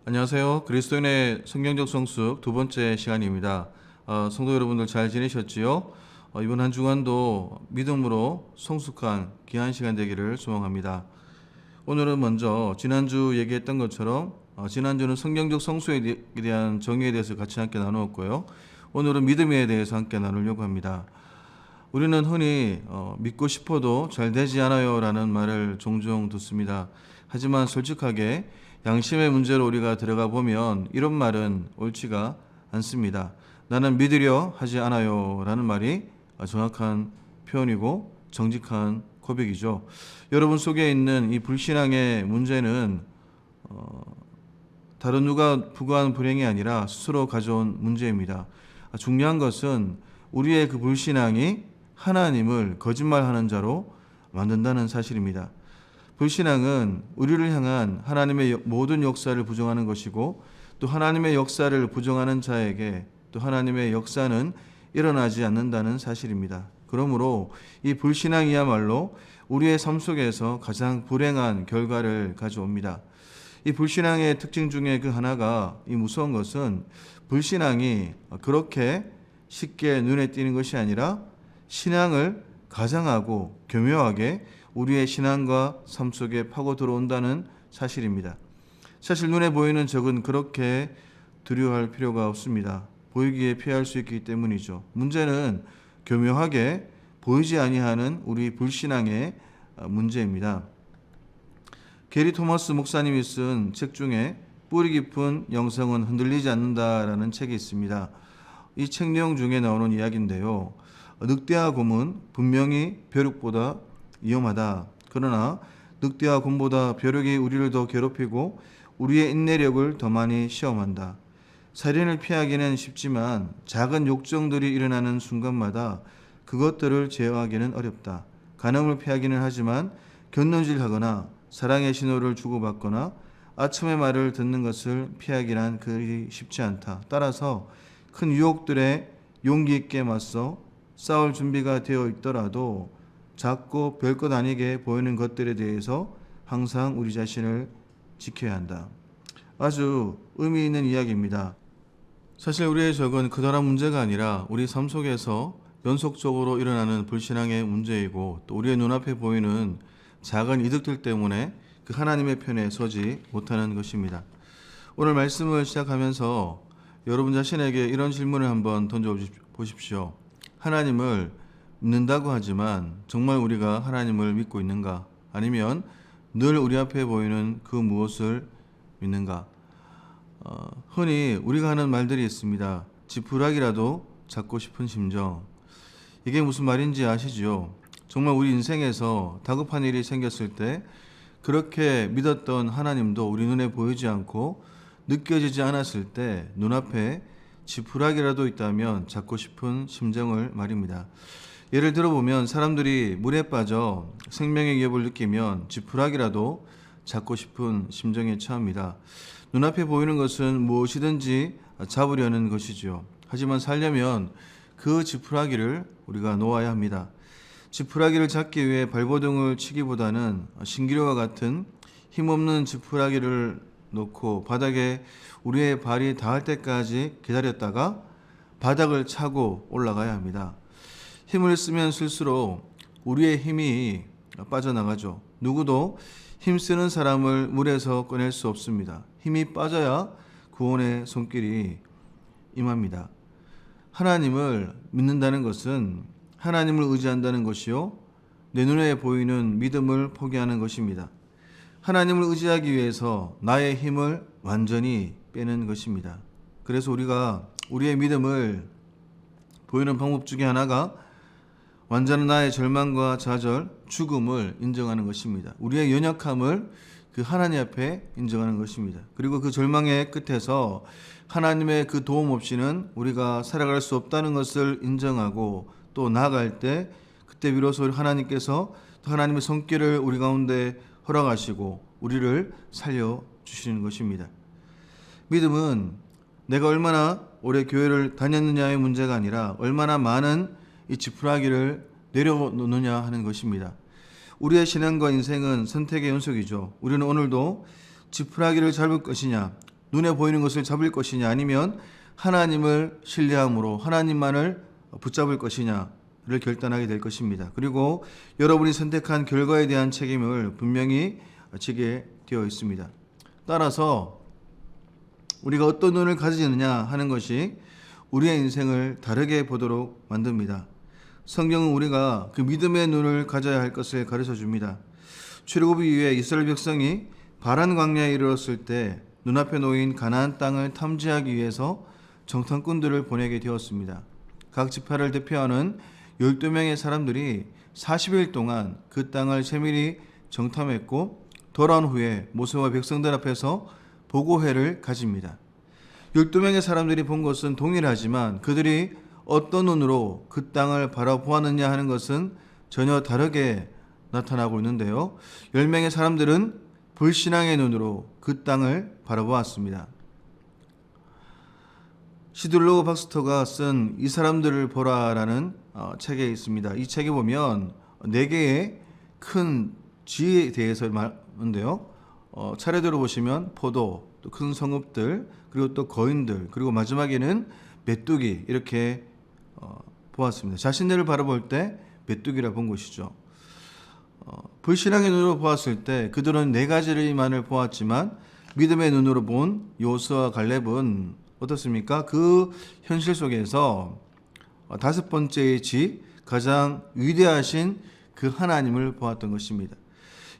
안녕하세요. 그리스도인의 성경적 성숙 두 번째 시간입니다. 성도 여러분들 잘 지내셨지요? 이번 한 주간도 믿음으로 성숙한 귀한 시간 되기를 소망합니다. 오늘은 먼저 지난주 얘기했던 것처럼 지난주는 성경적 성숙에 대한 정의에 대해서 같이 함께 나누었고요. 오늘은 믿음에 대해서 함께 나누려고 합니다. 우리는 흔히 믿고 싶어도 잘 되지 않아요 라는 말을 종종 듣습니다. 하지만 솔직하게 양심의 문제로 우리가 들어가 보면 이런 말은 옳지가 않습니다. 나는 믿으려 하지 않아요 라는 말이 정확한 표현이고 정직한 고백이죠. 여러분 속에 있는 이 불신앙의 문제는 다른 누가 부과한 불행이 아니라 스스로 가져온 문제입니다. 중요한 것은 우리의 그 불신앙이 하나님을 거짓말하는 자로 만든다는 사실입니다. 불신앙은 우리를 향한 하나님의 모든 역사를 부정하는 것이고, 또 하나님의 역사를 부정하는 자에게 또 하나님의 역사는 일어나지 않는다는 사실입니다. 그러므로 이 불신앙이야말로 우리의 삶 속에서 가장 불행한 결과를 가져옵니다. 이 불신앙의 특징 중에 그 하나가, 이 무서운 것은 불신앙이 그렇게 쉽게 눈에 띄는 것이 아니라 신앙을 가장하고 교묘하게 우리의 신앙과 삶 속에 파고 들어온다는 사실입니다. 사실 눈에 보이는 적은 그렇게 두려워할 필요가 없습니다. 보이기에 피할 수 있기 때문이죠. 문제는 교묘하게 보이지 아니하는 우리 불신앙의 문제입니다. 게리 토머스 목사님이 쓴 책 중에 뿌리 깊은 영성은 흔들리지 않는다라는 책이 있습니다. 이 책 내용 중에 나오는 이야기인데요. 늑대와 곰은 분명히 벼룩보다 위험하다. 그러나 늑대와 곰보다 벼룩이 우리를 더 괴롭히고 우리의 인내력을 더 많이 시험한다. 살인을 피하기는 쉽지만 작은 욕정들이 일어나는 순간마다 그것들을 제어하기는 어렵다. 간음을 피하기는 하지만 곁눈질하거나 사랑의 신호를 주고받거나 아첨의 말을 듣는 것을 피하기란 그리 쉽지 않다. 따라서 큰 유혹들에 용기 있게 맞서 싸울 준비가 되어 있더라도 작고 별것 아니게 보이는 것들에 대해서 항상 우리 자신을 지켜야 한다. 아주 의미 있는 이야기입니다. 사실 우리의 적은 커다란 문제가 아니라 우리 삶 속에서 연속적으로 일어나는 불신앙의 문제이고, 또 우리의 눈앞에 보이는 작은 이득들 때문에 그 하나님의 편에 서지 못하는 것입니다. 오늘 말씀을 시작하면서 여러분 자신에게 이런 질문을 한번 던져보십시오. 하나님을 믿는다고 하지만 정말 우리가 하나님을 믿고 있는가? 아니면 늘 우리 앞에 보이는 그 무엇을 믿는가? 흔히 우리가 하는 말들이 있습니다. 지푸라기라도 잡고 싶은 심정. 이게 무슨 말인지 아시죠? 정말 우리 인생에서 다급한 일이 생겼을 때 그렇게 믿었던 하나님도 우리 눈에 보이지 않고 느껴지지 않았을 때 눈앞에 지푸라기라도 있다면 잡고 싶은 심정을 말입니다. 예를 들어보면 사람들이 물에 빠져 생명의 위협을 느끼면 지푸라기라도 잡고 싶은 심정에 처합니다. 눈앞에 보이는 것은 무엇이든지 잡으려는 것이지요. 하지만 살려면 그 지푸라기를 우리가 놓아야 합니다. 지푸라기를 잡기 위해 발버둥을 치기보다는 신기루와 같은 힘없는 지푸라기를 놓고 바닥에 우리의 발이 닿을 때까지 기다렸다가 바닥을 차고 올라가야 합니다. 힘을 쓰면 쓸수록 우리의 힘이 빠져나가죠. 누구도 힘쓰는 사람을 물에서 꺼낼 수 없습니다. 힘이 빠져야 구원의 손길이 임합니다. 하나님을 믿는다는 것은 하나님을 의지한다는 것이요, 내 눈에 보이는 믿음을 포기하는 것입니다. 하나님을 의지하기 위해서 나의 힘을 완전히 빼는 것입니다. 그래서 우리가 우리의 믿음을 보이는 방법 중에 하나가 완전한 나의 절망과 좌절, 죽음을 인정하는 것입니다. 우리의 연약함을 그 하나님 앞에 인정하는 것입니다. 그리고 그 절망의 끝에서 하나님의 그 도움 없이는 우리가 살아갈 수 없다는 것을 인정하고 또 나아갈 때, 그때 비로소 하나님께서 또 하나님의 손길을 우리 가운데 허락하시고 우리를 살려주시는 것입니다. 믿음은 내가 얼마나 오래 교회를 다녔느냐의 문제가 아니라 얼마나 많은 이 지푸라기를 내려놓느냐 하는 것입니다. 우리의 신앙과 인생은 선택의 연속이죠. 우리는 오늘도 지푸라기를 잡을 것이냐, 눈에 보이는 것을 잡을 것이냐, 아니면 하나님을 신뢰함으로 하나님만을 붙잡을 것이냐를 결단하게 될 것입니다. 그리고 여러분이 선택한 결과에 대한 책임을 분명히 지게 되어 있습니다. 따라서 우리가 어떤 눈을 가지느냐 하는 것이 우리의 인생을 다르게 보도록 만듭니다. 성경은 우리가 그 믿음의 눈을 가져야 할 것을 가르쳐 줍니다. 출애굽 이후에 이스라엘 백성이 바란 광야에 이르렀을 때 눈앞에 놓인 가나안 땅을 탐지하기 위해서 정탐꾼들을 보내게 되었습니다. 각 지파를 대표하는 12명의 사람들이 40일 동안 그 땅을 세밀히 정탐했고 돌아온 후에 모세와 백성들 앞에서 보고회를 가집니다. 12명의 사람들이 본 것은 동일하지만 그들이 어떤 눈으로 그 땅을 바라보았느냐 하는 것은 전혀 다르게 나타나고 있는데요. 10명의 사람들은 불신앙의 눈으로 그 땅을 바라보았습니다. 시들로 박스터가 쓴 이 사람들을 보라라는 책에 있습니다. 이 책에 보면 4개의 큰 지에 대해서 말하는데요. 차례대로 보시면 포도, 또 큰 성읍들, 그리고 또 거인들, 그리고 마지막에는 메뚜기, 이렇게 보았습니다. 자신들을 바라볼 때 메뚜기라 본 것이죠. 불신앙의 눈으로 보았을 때 그들은 4가지만을 보았지만 믿음의 눈으로 본 요수와 갈렙은 어떻습니까? 그 현실 속에서 5번째의 지, 가장 위대하신 그 하나님을 보았던 것입니다.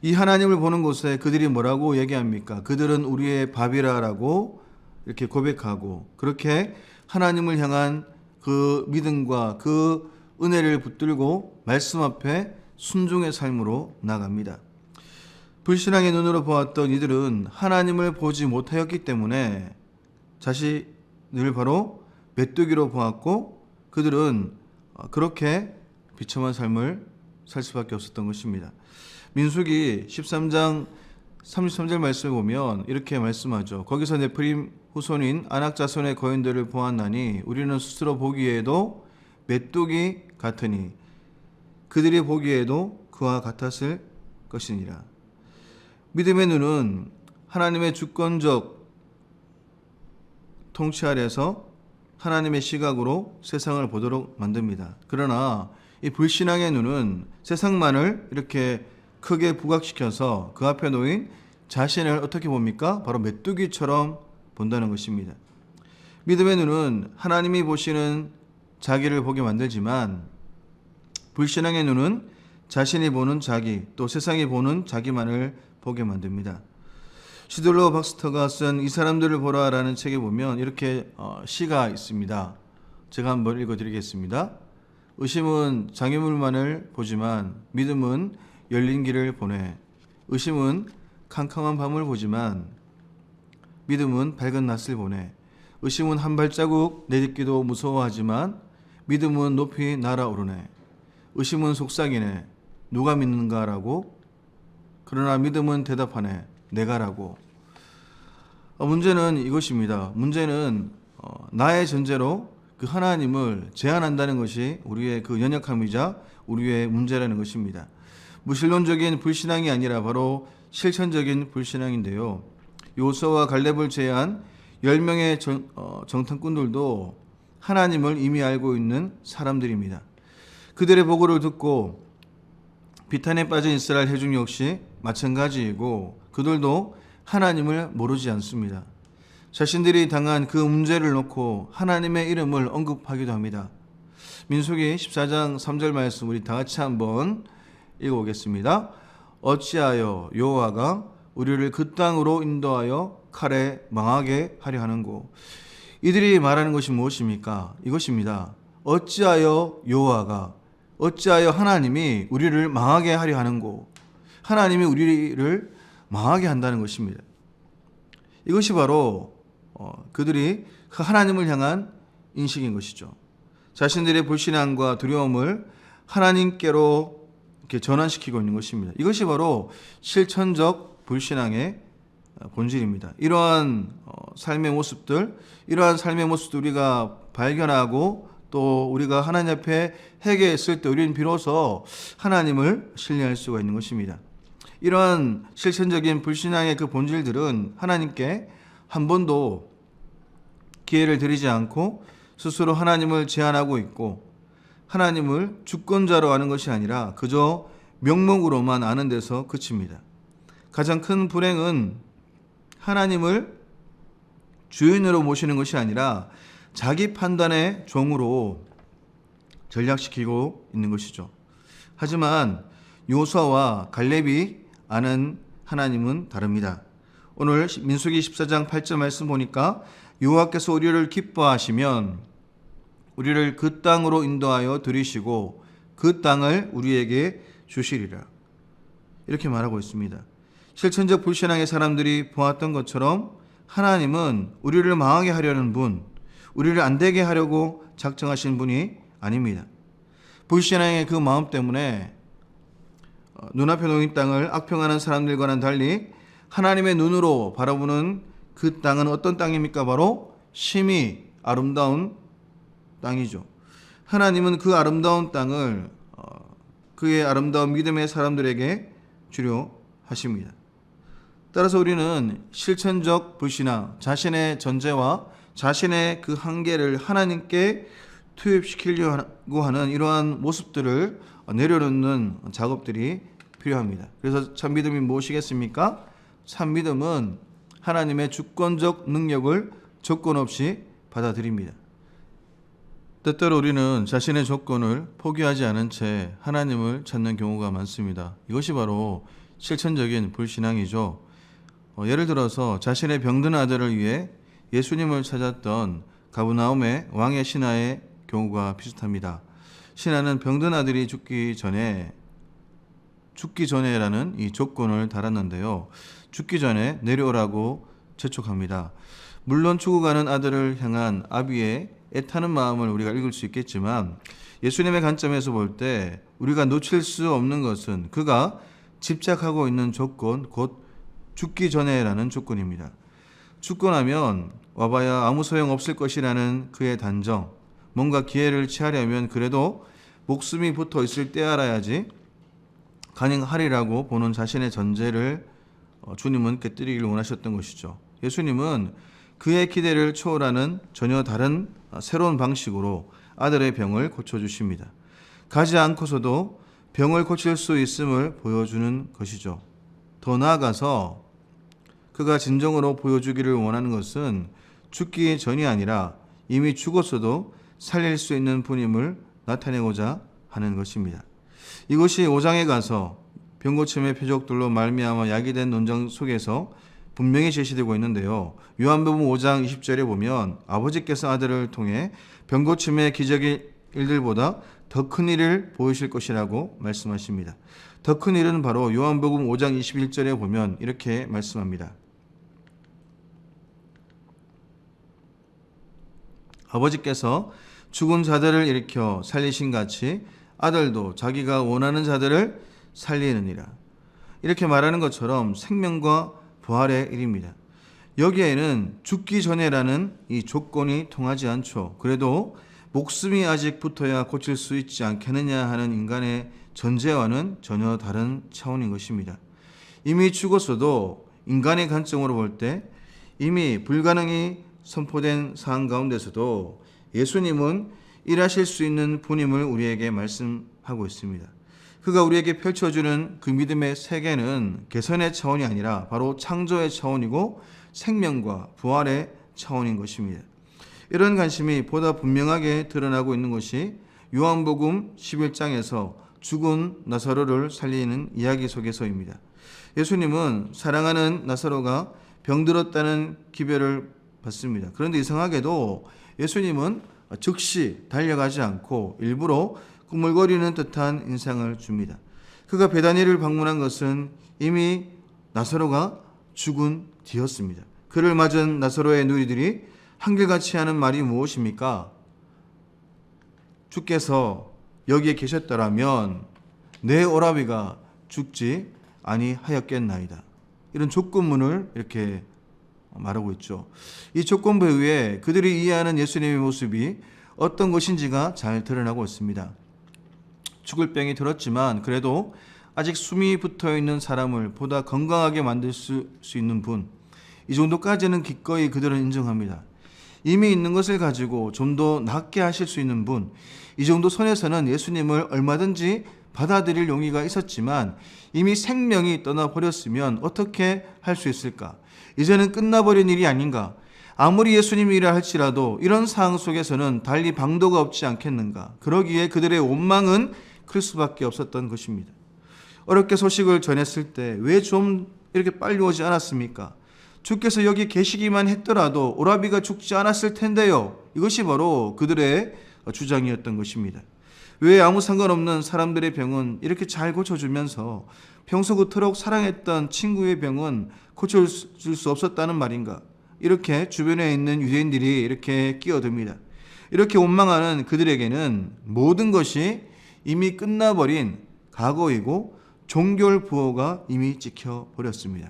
이 하나님을 보는 곳에 그들이 뭐라고 얘기합니까? 그들은 우리의 밥이라라고 이렇게 고백하고, 그렇게 하나님을 향한 그 믿음과 그 은혜를 붙들고 말씀 앞에 순종의 삶으로 나갑니다. 불신앙의 눈으로 보았던 이들은 하나님을 보지 못하였기 때문에 자신을 바로 메뚜기로 보았고, 그들은 그렇게 비참한 삶을 살 수밖에 없었던 것입니다. 민수기 13장 33절 말씀을 보면 이렇게 말씀하죠. 거기서 네프림 후손인 아낙 자손의 거인들을 보았나니 우리는 스스로 보기에도 메뚜기 같으니 그들이 보기에도 그와 같았을 것이니라. 믿음의 눈은 하나님의 주권적 통치 아래서 하나님의 시각으로 세상을 보도록 만듭니다. 그러나 이 불신앙의 눈은 세상만을 이렇게 크게 부각시켜서 그 앞에 놓인 자신을 어떻게 봅니까? 바로 메뚜기처럼 본다는 것입니다. 믿음의 눈은 하나님이 보시는 자기를 보게 만들지만 불신앙의 눈은 자신이 보는 자기, 또 세상이 보는 자기만을 보게 만듭니다. 시들로 박스터가 쓴 이 사람들을 보라라는 책에 보면 이렇게 시가 있습니다. 제가 한번 읽어드리겠습니다. 의심은 장애물만을 보지만 믿음은 열린 길을 보내. 의심은 캄캄한 밤을 보지만 믿음은 밝은 낮을 보내. 의심은 한 발자국 내딛기도 무서워하지만 믿음은 높이 날아오르네. 의심은 속삭이네. 누가 믿는가라고? 그러나 믿음은 대답하네. 내가라고. 문제는 이것입니다. 문제는 나의 전제로 그 하나님을 제한한다는 것이 우리의 그 연약함이자 우리의 문제라는 것입니다. 무신론적인 불신앙이 아니라 바로 실천적인 불신앙인데요. 요수아와 갈렙을 제외한 10명의 정탐꾼들도 하나님을 이미 알고 있는 사람들입니다. 그들의 보고를 듣고 비탄에 빠진 이스라엘 회중 역시 마찬가지이고 그들도 하나님을 모르지 않습니다. 자신들이 당한 그 문제를 놓고 하나님의 이름을 언급하기도 합니다. 민수기 14장 3절 말씀 우리 다 같이 한번 읽어보겠습니다. 어찌하여 여호와가 우리를 그 땅으로 인도하여 칼에 망하게 하려 하는고. 이들이 말하는 것이 무엇입니까? 이것입니다. 어찌하여 여호와가, 어찌하여 하나님이 우리를 망하게 하려 하는고. 하나님이 우리를 망하게 한다는 것입니다. 이것이 바로 그들이 하나님을 향한 인식인 것이죠. 자신들의 불신앙과 두려움을 하나님께로 이렇게 전환시키고 있는 것입니다. 이것이 바로 실천적 불신앙의 본질입니다. 이러한 삶의 모습들, 이러한 삶의 모습들 우리가 발견하고 또 우리가 하나님 앞에 회개했을 때 우리는 비로소 하나님을 신뢰할 수가 있는 것입니다. 이러한 실천적인 불신앙의 그 본질들은 하나님께 한 번도 기회를 드리지 않고 스스로 하나님을 제한하고 있고 하나님을 주권자로 아는 것이 아니라 그저 명목으로만 아는 데서 그칩니다. 가장 큰 불행은 하나님을 주인으로 모시는 것이 아니라 자기 판단의 종으로 전락시키고 있는 것이죠. 하지만 요수아와 갈렙이 아는 하나님은 다릅니다. 오늘 민수기 14장 8절 말씀 보니까 여호와께서 우리를 기뻐하시면 우리를 그 땅으로 인도하여 들이시고 그 땅을 우리에게 주시리라. 이렇게 말하고 있습니다. 실천적 불신앙의 사람들이 보았던 것처럼 하나님은 우리를 망하게 하려는 분, 우리를 안 되게 하려고 작정하신 분이 아닙니다. 불신앙의 그 마음 때문에 눈앞에 놓인 땅을 악평하는 사람들과는 달리 하나님의 눈으로 바라보는 그 땅은 어떤 땅입니까? 바로 심히 아름다운 땅이죠. 하나님은 그 아름다운 땅을 그의 아름다운 믿음의 사람들에게 주려 하십니다. 따라서 우리는 실천적 불신앙, 자신의 전제와 자신의 그 한계를 하나님께 투입시키려고 하는 이러한 모습들을 내려놓는 작업들이 필요합니다. 그래서 참 믿음이 무엇이겠습니까? 참 믿음은 하나님의 주권적 능력을 조건 없이 받아들입니다. 때때로 우리는 자신의 조건을 포기하지 않은 채 하나님을 찾는 경우가 많습니다. 이것이 바로 실천적인 불신앙이죠. 예를 들어서 자신의 병든 아들을 위해 예수님을 찾았던 가브나움의 왕의 신하의 경우가 비슷합니다. 신하는 병든 아들이 죽기 전에라는 이 조건을 달았는데요. 죽기 전에 내려오라고 재촉합니다. 물론 죽어가는 아들을 향한 아비의 애타는 마음을 우리가 읽을 수 있겠지만 예수님의 관점에서 볼 때 우리가 놓칠 수 없는 것은 그가 집착하고 있는 조건, 곧 죽기 전에라는 조건입니다. 죽고 나면 와봐야 아무 소용 없을 것이라는 그의 단정, 뭔가 기회를 취하려면 그래도 목숨이 붙어 있을 때 알아야지 가능하리라고 보는 자신의 전제를 주님은 깨뜨리기를 원하셨던 것이죠. 예수님은 그의 기대를 초월하는 전혀 다른 새로운 방식으로 아들의 병을 고쳐주십니다. 가지 않고서도 병을 고칠 수 있음을 보여주는 것이죠. 더 나아가서 그가 진정으로 보여주기를 원하는 것은 죽기 전이 아니라 이미 죽었어도 살릴 수 있는 분임을 나타내고자 하는 것입니다. 이것이 5장에 가서 병고침의 표적들로 말미암아 야기된 논쟁 속에서 분명히 제시되고 있는데요. 요한복음 5장 20절에 보면 아버지께서 아들을 통해 병고침의 기적의 일들보다 더 큰 일을 보이실 것이라고 말씀하십니다. 더 큰 일은 바로 요한복음 5장 21절에 보면 이렇게 말씀합니다. 아버지께서 죽은 자들을 일으켜 살리신 같이 아들도 자기가 원하는 자들을 살리느니라. 이렇게 말하는 것처럼 생명과 부활의 일입니다. 여기에는 죽기 전에라는 이 조건이 통하지 않죠. 그래도 목숨이 아직 붙어야 고칠 수 있지 않겠느냐 하는 인간의 전제와는 전혀 다른 차원인 것입니다. 이미 죽었어도 인간의 관점으로 볼 때 이미 불가능이 선포된 상황 가운데서도 예수님은 일하실 수 있는 분임을 우리에게 말씀하고 있습니다. 그가 우리에게 펼쳐주는 그 믿음의 세계는 개선의 차원이 아니라 바로 창조의 차원이고 생명과 부활의 차원인 것입니다. 이런 관심이 보다 분명하게 드러나고 있는 것이 요한복음 11장에서 죽은 나사로를 살리는 이야기 속에서입니다. 예수님은 사랑하는 나사로가 병들었다는 기별을 받습니다. 그런데 이상하게도 예수님은 즉시 달려가지 않고 일부러 꾸물거리는 듯한 인상을 줍니다. 그가 베다니를 방문한 것은 이미 나사로가 죽은 뒤였습니다. 그를 맞은 나사로의 누이들이 한결같이 하는 말이 무엇입니까? 주께서 여기에 계셨더라면 내 오라비가 죽지 아니하였겠나이다. 이런 조건문을 이렇게 말하고 있죠. 이 조건부에 의해 그들이 이해하는 예수님의 모습이 어떤 것인지가 잘 드러나고 있습니다. 죽을 병이 들었지만 그래도 아직 숨이 붙어 있는 사람을 보다 건강하게 만들 수 있는 분, 이 정도까지는 기꺼이 그들은 인정합니다. 이미 있는 것을 가지고 좀 더 낫게 하실 수 있는 분, 이 정도 선에서는 예수님을 얼마든지 받아들일 용의가 있었지만 이미 생명이 떠나버렸으면 어떻게 할 수 있을까? 이제는 끝나버린 일이 아닌가? 아무리 예수님이라 할지라도 이런 상황 속에서는 달리 방도가 없지 않겠는가? 그러기에 그들의 원망은 클 수밖에 없었던 것입니다. 어렵게 소식을 전했을 때 왜 좀 이렇게 빨리 오지 않았습니까? 주께서 여기 계시기만 했더라도 오라비가 죽지 않았을 텐데요. 이것이 바로 그들의 주장이었던 것입니다. 왜 아무 상관없는 사람들의 병은 이렇게 잘 고쳐주면서 평소 그토록 사랑했던 친구의 병은 고쳐줄 수 없었다는 말인가? 이렇게 주변에 있는 유대인들이 이렇게 끼어듭니다. 이렇게 원망하는 그들에게는 모든 것이 이미 끝나버린 과거이고 종결 부호가 이미 찍혀버렸습니다.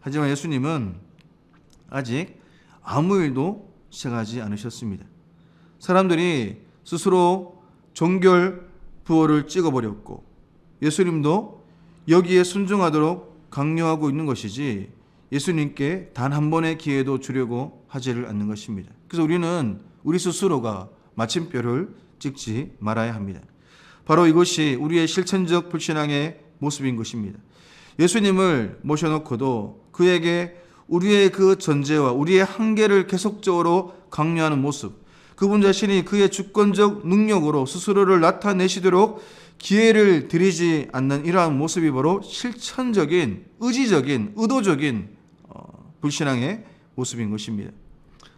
하지만 예수님은 아직 아무 일도 시작하지 않으셨습니다. 사람들이 스스로 종결 부호를 찍어버렸고 예수님도 여기에 순종하도록 강요하고 있는 것이지 예수님께 단 한 번의 기회도 주려고 하지를 않는 것입니다. 그래서 우리는 우리 스스로가 마침표를 찍지 말아야 합니다. 바로 이것이 우리의 실천적 불신앙의 모습인 것입니다. 예수님을 모셔놓고도 그에게 우리의 그 전제와 우리의 한계를 계속적으로 강요하는 모습, 그분 자신이 그의 주권적 능력으로 스스로를 나타내시도록 기회를 드리지 않는 이러한 모습이 바로 실천적인, 의지적인, 의도적인 불신앙의 모습인 것입니다.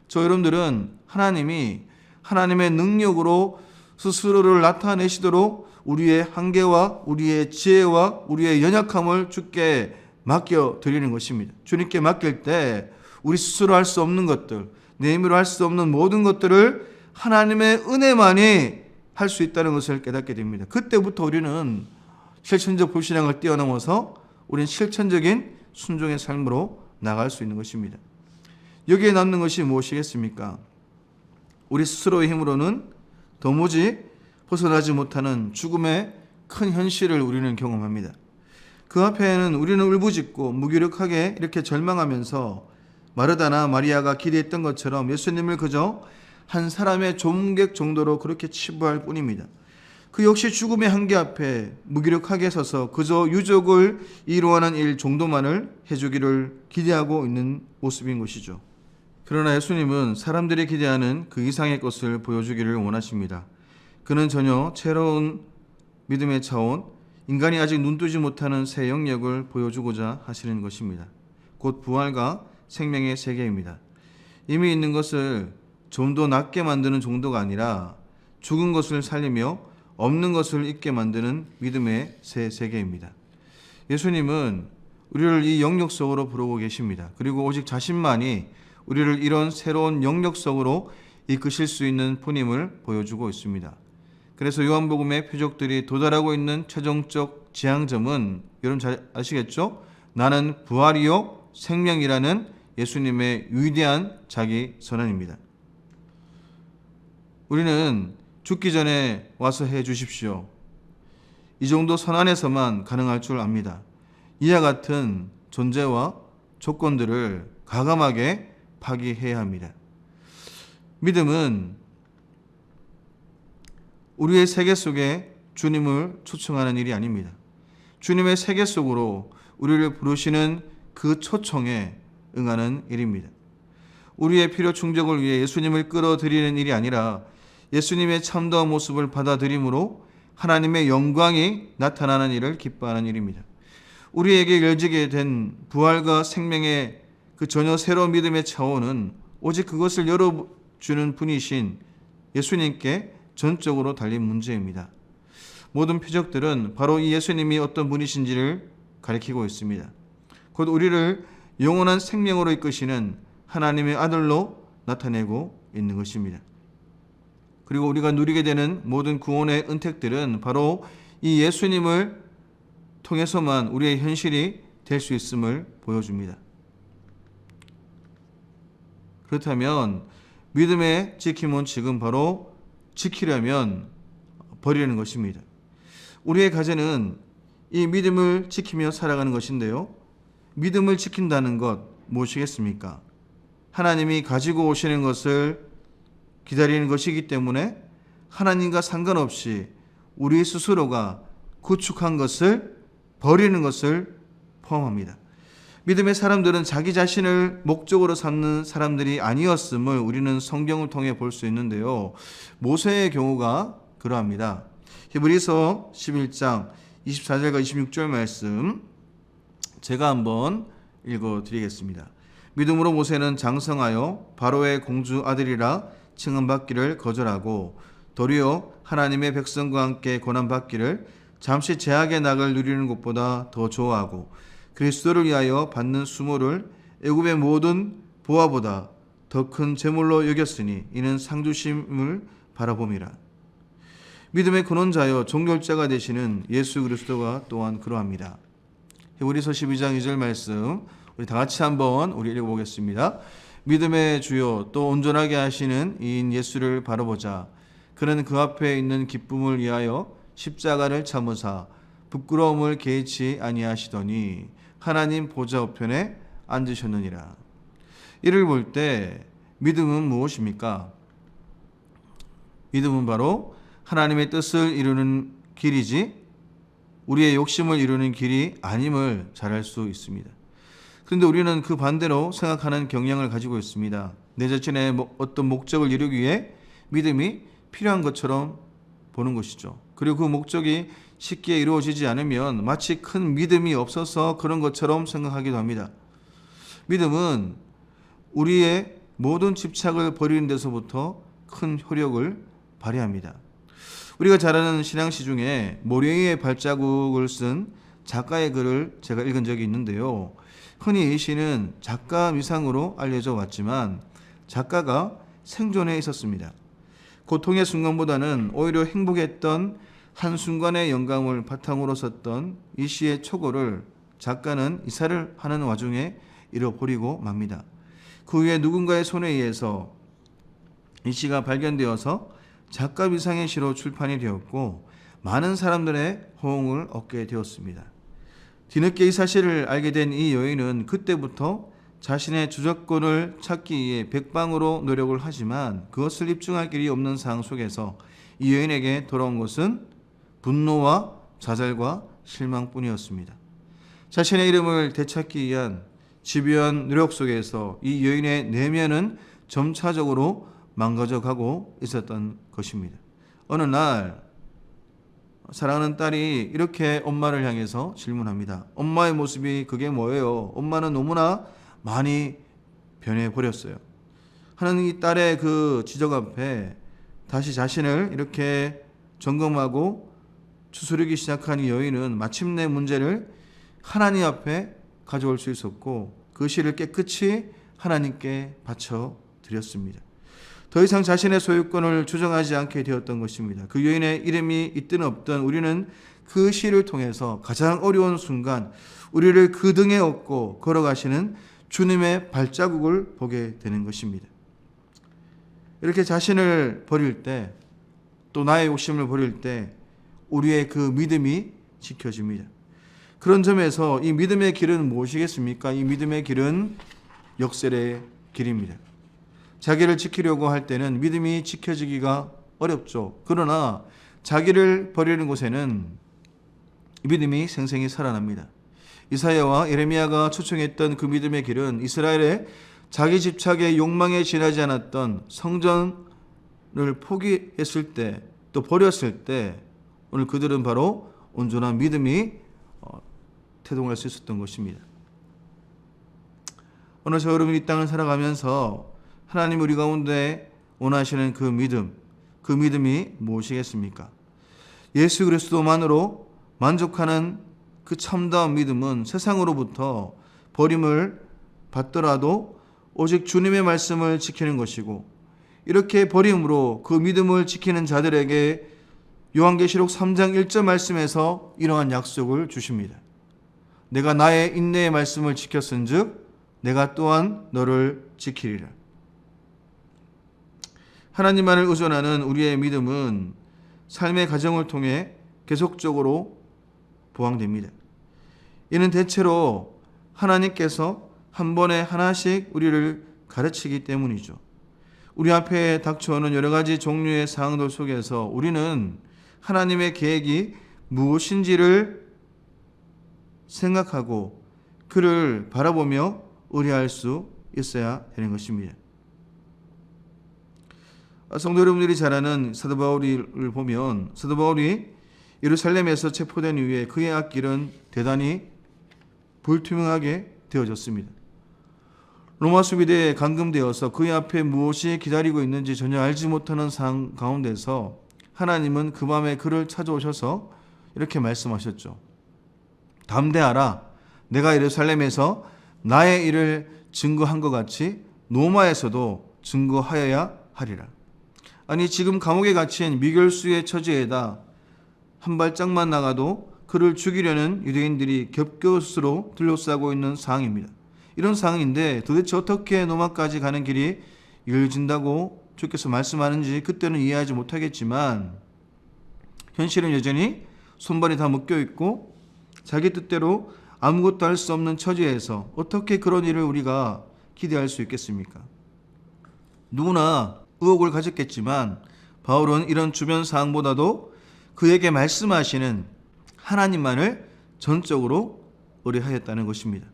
저 여러분들은 하나님이 하나님의 능력으로 스스로를 나타내시도록 우리의 한계와 우리의 지혜와 우리의 연약함을 주께 맡겨 드리는 것입니다. 주님께 맡길 때 우리 스스로 할 수 없는 것들, 내 힘으로 할 수 없는 모든 것들을 하나님의 은혜만이 할 수 있다는 것을 깨닫게 됩니다. 그때부터 우리는 실천적 불신앙을 뛰어넘어서 우리는 실천적인 순종의 삶으로 나갈 수 있는 것입니다. 여기에 남는 것이 무엇이겠습니까? 우리 스스로의 힘으로는 도무지 벗어나지 못하는 죽음의 큰 현실을 우리는 경험합니다. 그 앞에는 우리는 울부짖고 무기력하게 이렇게 절망하면서 마르다나 마리아가 기대했던 것처럼 예수님을 그저 한 사람의 조문객 정도로 그렇게 치부할 뿐입니다. 그 역시 죽음의 한계 앞에 무기력하게 서서 그저 유족을 이루어하는 일 정도만을 해주기를 기대하고 있는 모습인 것이죠. 그러나 예수님은 사람들이 기대하는 그 이상의 것을 보여주기를 원하십니다. 그는 전혀 새로운 믿음의 차원, 인간이 아직 눈뜨지 못하는 새 영역을 보여주고자 하시는 것입니다. 곧 부활과 생명의 세계입니다. 이미 있는 것을 좀 더 낫게 만드는 정도가 아니라 죽은 것을 살리며 없는 것을 있게 만드는 믿음의 새 세계입니다. 예수님은 우리를 이 영역 속으로 부르고 계십니다. 그리고 오직 자신만이 우리를 이런 새로운 영역 속으로 이끄실 수 있는 분임을 보여주고 있습니다. 그래서 요한복음의 표적들이 도달하고 있는 최종적 지향점은 여러분 잘 아시겠죠? 나는 부활이요 생명이라는 예수님의 위대한 자기 선언입니다. 우리는 죽기 전에 와서 해 주십시오. 이 정도 선언에서만 가능할 줄 압니다. 이와 같은 존재와 조건들을 과감하게 파기해야 합니다. 믿음은 우리의 세계 속에 주님을 초청하는 일이 아닙니다. 주님의 세계 속으로 우리를 부르시는 그 초청에 응하는 일입니다. 우리의 필요 충족을 위해 예수님을 끌어들이는 일이 아니라 예수님의 참다운 모습을 받아들임으로 하나님의 영광이 나타나는 일을 기뻐하는 일입니다. 우리에게 열지게 된 부활과 생명의 그 전혀 새로운 믿음의 차원은 오직 그것을 열어주는 분이신 예수님께 전적으로 달린 문제입니다. 모든 표적들은 바로 이 예수님이 어떤 분이신지를 가리키고 있습니다. 곧 우리를 영원한 생명으로 이끄시는 하나님의 아들로 나타내고 있는 것입니다. 그리고 우리가 누리게 되는 모든 구원의 은택들은 바로 이 예수님을 통해서만 우리의 현실이 될 수 있음을 보여줍니다. 그렇다면 믿음의 지킴은 지금 바로 지키려면 버리는 것입니다. 우리의 과제는 이 믿음을 지키며 살아가는 것인데요. 믿음을 지킨다는 것, 무엇이겠습니까? 하나님이 가지고 오시는 것을 기다리는 것이기 때문에 하나님과 상관없이 우리 스스로가 구축한 것을 버리는 것을 포함합니다. 믿음의 사람들은 자기 자신을 목적으로 삼는 사람들이 아니었음을 우리는 성경을 통해 볼 수 있는데요. 모세의 경우가 그러합니다. 히브리서 11장 24절과 26절 말씀 제가 한번 읽어드리겠습니다. 믿음으로 모세는 장성하여 바로의 공주 아들이라 칭함받기를 거절하고 도리어 하나님의 백성과 함께 고난받기를 잠시 제약의 낙을 누리는 것보다 더 좋아하고 그리스도를 위하여 받는 수모를 애굽의 모든 보화보다 더 큰 재물로 여겼으니 이는 상주심을 바라봄이라. 믿음의 근원자여 종결자가 되시는 예수 그리스도가 또한 그러합니다. 히브리서 12장 2절 말씀 우리 다 같이 한번 우리 읽어보겠습니다. 믿음의 주요 또 온전하게 하시는 이인 예수를 바라보자. 그는 그 앞에 있는 기쁨을 위하여 십자가를 참으사 부끄러움을 개의치 아니하시더니 하나님 보좌 우편에 앉으셨느니라. 이를 볼 때 믿음은 무엇입니까? 믿음은 바로 하나님의 뜻을 이루는 길이지 우리의 욕심을 이루는 길이 아님을 잘 알 수 있습니다. 그런데 우리는 그 반대로 생각하는 경향을 가지고 있습니다. 내 자신의 어떤 목적을 이루기 위해 믿음이 필요한 것처럼 보는 것이죠. 그리고 그 목적이 쉽게 이루어지지 않으면 마치 큰 믿음이 없어서 그런 것처럼 생각하기도 합니다. 믿음은 우리의 모든 집착을 버리는 데서부터 큰 효력을 발휘합니다. 우리가 잘 아는 신앙시 중에 모래의 발자국을 쓴 작가의 글을 제가 읽은 적이 있는데요. 흔히 이 시는 작가 위상으로 알려져 왔지만 작가가 생존해 있었습니다. 고통의 순간보다는 오히려 행복했던 한순간의 영감을 바탕으로 썼던 이 시의 초고를 작가는 이사를 하는 와중에 잃어버리고 맙니다. 그 후에 누군가의 손에 의해서 이 시가 발견되어서 작가 위상의 시로 출판이 되었고 많은 사람들의 호응을 얻게 되었습니다. 뒤늦게 이 사실을 알게 된 이 여인은 그때부터 자신의 주저권을 찾기 위해 백방으로 노력을 하지만 그것을 입증할 길이 없는 상황 속에서 이 여인에게 돌아온 것은 분노와 좌절과 실망뿐이었습니다. 자신의 이름을 되찾기 위한 집요한 노력 속에서 이 여인의 내면은 점차적으로 망가져가고 있었던 것입니다. 어느 날 사랑하는 딸이 이렇게 엄마를 향해서 질문합니다. 엄마의 모습이 그게 뭐예요? 엄마는 너무나 많이 변해버렸어요. 하는 이 딸의 그 지적 앞에 다시 자신을 이렇게 점검하고 추스르기 시작한 이 여인은 마침내 문제를 하나님 앞에 가져올 수 있었고 그 시를 깨끗이 하나님께 바쳐드렸습니다. 더 이상 자신의 소유권을 주장하지 않게 되었던 것입니다. 그 여인의 이름이 있든 없든 우리는 그 시를 통해서 가장 어려운 순간 우리를 그 등에 업고 걸어가시는 주님의 발자국을 보게 되는 것입니다. 이렇게 자신을 버릴 때 또 나의 욕심을 버릴 때 우리의 그 믿음이 지켜집니다. 그런 점에서 이 믿음의 길은 무엇이겠습니까? 이 믿음의 길은 역설의 길입니다. 자기를 지키려고 할 때는 믿음이 지켜지기가 어렵죠. 그러나 자기를 버리는 곳에는 믿음이 생생히 살아납니다. 이사야와 예레미야가 초청했던 그 믿음의 길은 이스라엘의 자기 집착의 욕망에 지나지 않았던 성전을 포기했을 때 또 버렸을 때 오늘 그들은 바로 온전한 믿음이 태동할 수 있었던 것입니다. 오늘 저 여러분이 이 땅을 살아가면서 하나님 우리 가운데 원하시는 그 믿음이 무엇이겠습니까? 예수 그리스도만으로 만족하는 그 참다운 믿음은 세상으로부터 버림을 받더라도 오직 주님의 말씀을 지키는 것이고 이렇게 버림으로 그 믿음을 지키는 자들에게 요한계시록 3장 1절 말씀에서 이러한 약속을 주십니다. 내가 나의 인내의 말씀을 지켰은즉 내가 또한 너를 지키리라. 하나님만을 의존하는 우리의 믿음은 삶의 과정을 통해 계속적으로 보완됩니다. 이는 대체로 하나님께서 한 번에 하나씩 우리를 가르치기 때문이죠. 우리 앞에 닥쳐오는 여러 가지 종류의 상황들 속에서 우리는 하나님의 계획이 무엇인지를 생각하고 그를 바라보며 의뢰할 수 있어야 되는 것입니다. 성도 여러분들이 잘 아는 사도 바울을 보면 사도 바울이 예루살렘에서 체포된 이후에 그의 앞길은 대단히 불투명하게 되어졌습니다. 로마 수비대에 감금되어서 그의 앞에 무엇이 기다리고 있는지 전혀 알지 못하는 상황 가운데서 하나님은 그 밤에 그를 찾아오셔서 이렇게 말씀하셨죠. 담대하라. 내가 예루살렘에서 나의 일을 증거한 것 같이 로마에서도 증거하여야 하리라. 아니 지금 감옥에 갇힌 미결수의 처지에다 한 발짝만 나가도 그를 죽이려는 유대인들이 겹겹스로 둘러싸고 있는 상황입니다. 이런 상황인데 도대체 어떻게 로마까지 가는 길이 이어진다고 주께서 말씀하는지 그때는 이해하지 못하겠지만 현실은 여전히 손발이 다 묶여 있고 자기 뜻대로 아무것도 할 수 없는 처지에서 어떻게 그런 일을 우리가 기대할 수 있겠습니까? 누구나 의혹을 가졌겠지만 바울은 이런 주변 상황보다도 그에게 말씀하시는 하나님만을 전적으로 의뢰하였다는 것입니다.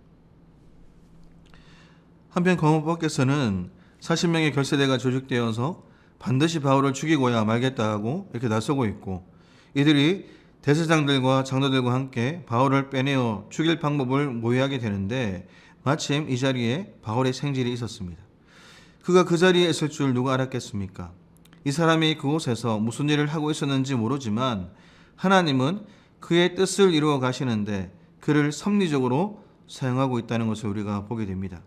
한편 공업법께서는 40명의 결세대가 조직되어서 반드시 바울을 죽이고야 말겠다고 이렇게 나서고 있고 이들이 대제사장들과 장로들과 함께 바울을 빼내어 죽일 방법을 모의하게 되는데 마침 이 자리에 바울의 생질이 있었습니다. 그가 그 자리에 있을 줄 누가 알았겠습니까? 이 사람이 그곳에서 무슨 일을 하고 있었는지 모르지만 하나님은 그의 뜻을 이루어 가시는데 그를 섭리적으로 사용하고 있다는 것을 우리가 보게 됩니다.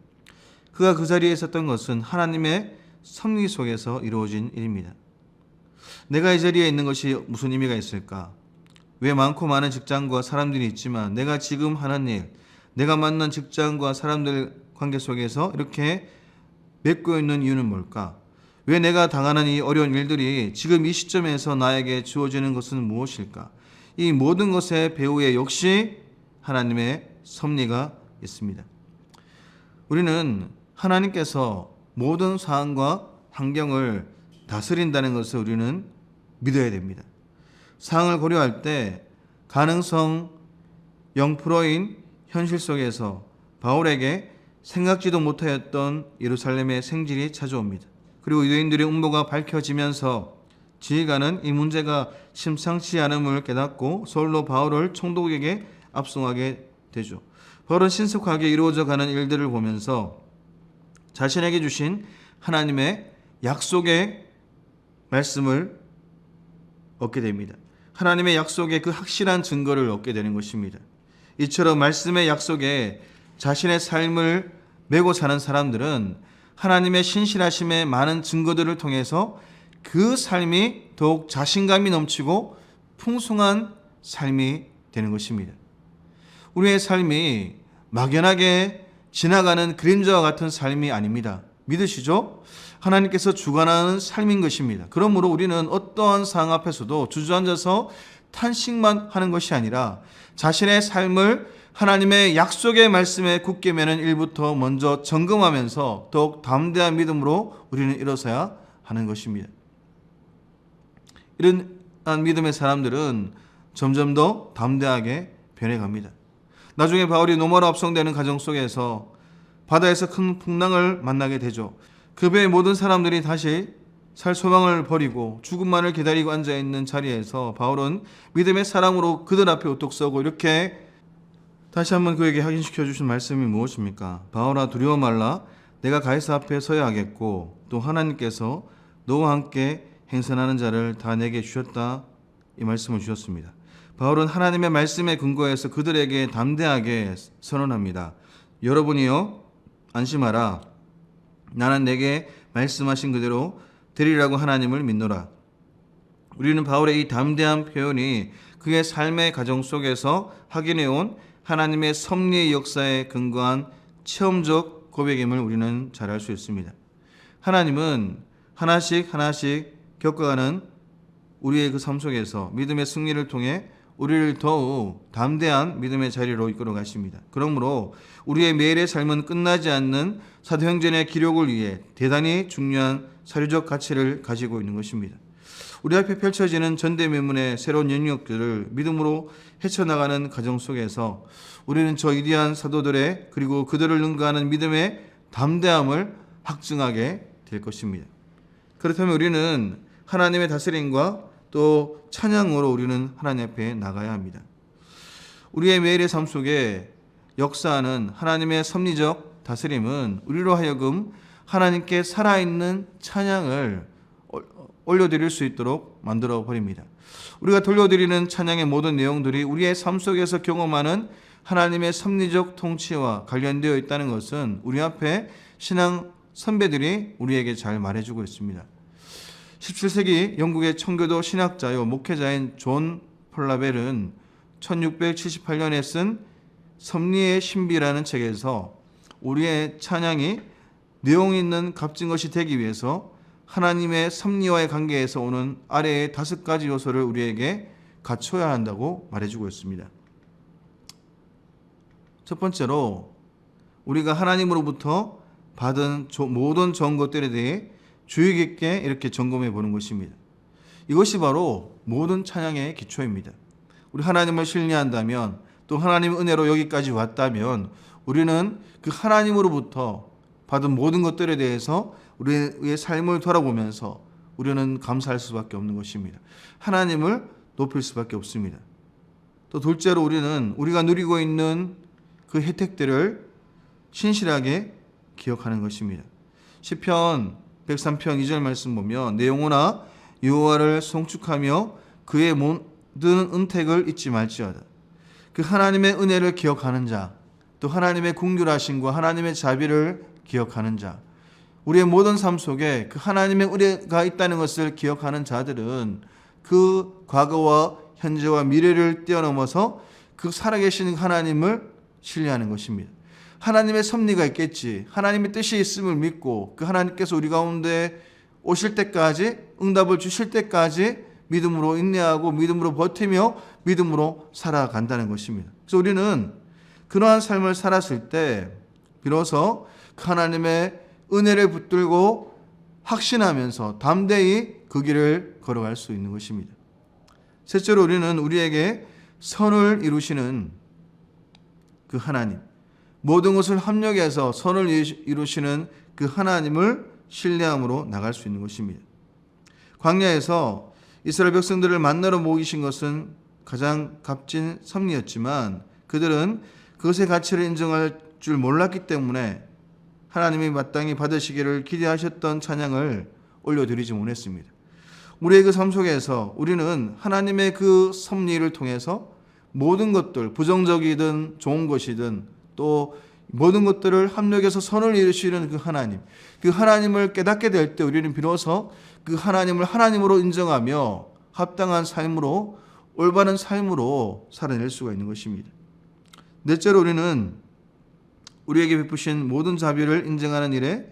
그가 그 자리에 있었던 것은 하나님의 섭리 속에서 이루어진 일입니다. 내가 이 자리에 있는 것이 무슨 의미가 있을까? 왜 많고 많은 직장과 사람들이 있지만 내가 지금 하는 일, 내가 만난 직장과 사람들 관계 속에서 이렇게 맺고 있는 이유는 뭘까? 왜 내가 당하는 이 어려운 일들이 지금 이 시점에서 나에게 주어지는 것은 무엇일까? 이 모든 것의 배후에 역시 하나님의 섭리가 있습니다. 우리는 하나님께서 모든 상황과 환경을 다스린다는 것을 우리는 믿어야 됩니다. 상황을 고려할 때 가능성 0%인 현실 속에서 바울에게 생각지도 못하였던 예루살렘의 생질이 찾아옵니다. 그리고 유대인들의 음모가 밝혀지면서 지휘관은 이 문제가 심상치 않음을 깨닫고 서울로 바울을 총독에게 압송하게 되죠. 바울은 신속하게 이루어져 가는 일들을 보면서 자신에게 주신 하나님의 약속의 말씀을 얻게 됩니다. 하나님의 약속의 그 확실한 증거를 얻게 되는 것입니다. 이처럼 말씀의 약속에 자신의 삶을 메고 사는 사람들은 하나님의 신실하심의 많은 증거들을 통해서 그 삶이 더욱 자신감이 넘치고 풍성한 삶이 되는 것입니다. 우리의 삶이 막연하게 지나가는 그림자와 같은 삶이 아닙니다. 믿으시죠? 하나님께서 주관하는 삶인 것입니다. 그러므로 우리는 어떠한 상황 앞에서도 주저앉아서 탄식만 하는 것이 아니라 자신의 삶을 하나님의 약속의 말씀에 굳게 매는 일부터 먼저 점검하면서 더욱 담대한 믿음으로 우리는 일어서야 하는 것입니다. 이런 믿음의 사람들은 점점 더 담대하게 변해갑니다. 나중에 바울이 로마로 압송되는 과정 속에서 바다에서 큰 풍랑을 만나게 되죠. 그 배의 모든 사람들이 다시 살 소망을 버리고 죽음만을 기다리고 앉아있는 자리에서 바울은 믿음의 사랑으로 그들 앞에 우뚝 서고 이렇게 다시 한번 그에게 확인시켜 주신 말씀이 무엇입니까? 바울아 두려워 말라. 내가 가이사 앞에 서야 하겠고 또 하나님께서 너와 함께 행선하는 자를 다 내게 주셨다. 이 말씀을 주셨습니다. 바울은 하나님의 말씀에 근거해서 그들에게 담대하게 선언합니다. 여러분이요 안심하라. 나는 내게 말씀하신 그대로 되리라고 하나님을 믿노라. 우리는 바울의 이 담대한 표현이 그의 삶의 과정 속에서 확인해온 하나님의 섭리의 역사에 근거한 체험적 고백임을 우리는 잘 알 수 있습니다. 하나님은 하나씩 겪어가는 우리의 그 삶 속에서 믿음의 승리를 통해 우리를 더욱 담대한 믿음의 자리로 이끌어 가십니다. 그러므로 우리의 매일의 삶은 끝나지 않는 사도행전의 기록을 위해 대단히 중요한 사료적 가치를 가지고 있는 것입니다. 우리 앞에 펼쳐지는 전대미문의 새로운 영역들을 믿음으로 헤쳐나가는 과정 속에서 우리는 저 위대한 사도들의 그리고 그들을 능가하는 믿음의 담대함을 확증하게 될 것입니다. 그렇다면 우리는 하나님의 다스림과 또 찬양으로 우리는 하나님 앞에 나가야 합니다. 우리의 매일의 삶 속에 역사하는 하나님의 섭리적 다스림은 우리로 하여금 하나님께 살아있는 찬양을 올려드릴 수 있도록 만들어 버립니다. 우리가 돌려드리는 찬양의 모든 내용들이 우리의 삶 속에서 경험하는 하나님의 섭리적 통치와 관련되어 있다는 것은 우리 앞에 신앙 선배들이 우리에게 잘 말해주고 있습니다. 17세기 영국의 청교도 신학자요 목회자인 존 폴라벨은 1678년에 쓴 섭리의 신비라는 책에서 우리의 찬양이 내용 있는 값진 것이 되기 위해서 하나님의 섭리와의 관계에서 오는 아래의 5가지 요소를 우리에게 갖춰야 한다고 말해주고 있습니다. 첫 번째로 우리가 하나님으로부터 받은 모든 좋은 것들에 대해 주의 깊게 이렇게 점검해 보는 것입니다. 이것이 바로 모든 찬양의 기초입니다. 우리 하나님을 신뢰한다면 또 하나님의 은혜로 여기까지 왔다면 우리는 그 하나님으로부터 받은 모든 것들에 대해서 우리의 삶을 돌아보면서 우리는 감사할 수밖에 없는 것입니다. 하나님을 높일 수밖에 없습니다. 또 둘째로 우리는 우리가 누리고 있는 그 혜택들을 신실하게 기억하는 것입니다. 시편 103편 2절 말씀 보면 내 영혼아 여호와를 송축하며 그의 모든 은택을 잊지 말지어다. 그 하나님의 은혜를 기억하는 자, 또 하나님의 긍휼하심과 하나님의 자비를 기억하는 자, 우리의 모든 삶 속에 그 하나님의 은혜가 있다는 것을 기억하는 자들은 그 과거와 현재와 미래를 뛰어넘어서 그 살아계신 하나님을 신뢰하는 것입니다. 하나님의 섭리가 있겠지, 하나님의 뜻이 있음을 믿고 그 하나님께서 우리 가운데 오실 때까지, 응답을 주실 때까지 믿음으로 인내하고 믿음으로 버티며 믿음으로 살아간다는 것입니다. 그래서 우리는 그러한 삶을 살았을 때 비로소 그 하나님의 은혜를 붙들고 확신하면서 담대히 그 길을 걸어갈 수 있는 것입니다. 셋째로 우리는 우리에게 선을 이루시는 그 하나님, 모든 것을 합력해서 선을 이루시는 그 하나님을 신뢰함으로 나갈 수 있는 것입니다. 광야에서 이스라엘 백성들을 만나러 모이신 것은 가장 값진 섭리였지만 그들은 그것의 가치를 인정할 줄 몰랐기 때문에 하나님이 마땅히 받으시기를 기대하셨던 찬양을 올려드리지 못했습니다. 우리의 그 삶 속에서 우리는 하나님의 그 섭리를 통해서 모든 것들, 부정적이든 좋은 것이든 또 모든 것들을 합력해서 선을 이루시는 그 하나님을 깨닫게 될 때 우리는 비로소 그 하나님을 하나님으로 인정하며 합당한 삶으로, 올바른 삶으로 살아낼 수가 있는 것입니다. 넷째로 우리는 우리에게 베푸신 모든 자비를 인정하는 일에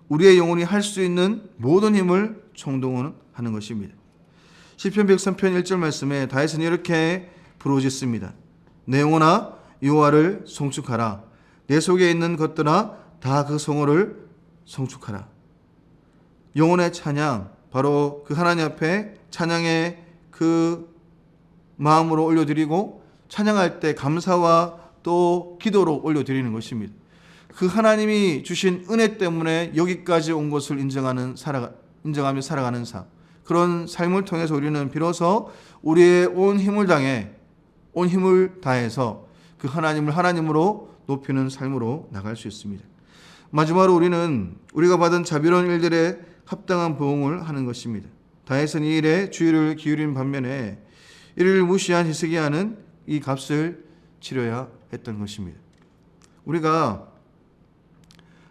우리의 영혼이 할 수 있는 모든 힘을 총동원하는 것입니다. 시편 103편 1절 말씀에 다윗은 이렇게 부르짖습니다. 내 영혼아 여호와를 송축하라. 내 속에 있는 것들아 다 그 성호를 송축하라. 영혼의 찬양, 바로 그 하나님 앞에 찬양의 그 마음으로 올려드리고 찬양할 때 감사와 또 기도로 올려드리는 것입니다. 그 하나님이 주신 은혜 때문에 여기까지 온 것을 인정하며 살아가는 삶, 그런 삶을 통해서 우리는 비로소 우리의 온 힘을 다해서 그 하나님을 하나님으로 높이는 삶으로 나갈 수 있습니다. 마지막으로 우리는 우리가 받은 자비로운 일들에 합당한 보응을 하는 것입니다. 다윗은 이 일에 주의를 기울인 반면에 이를 무시한 히스기야는 이 값을 치러야 했던 것입니다. 우리가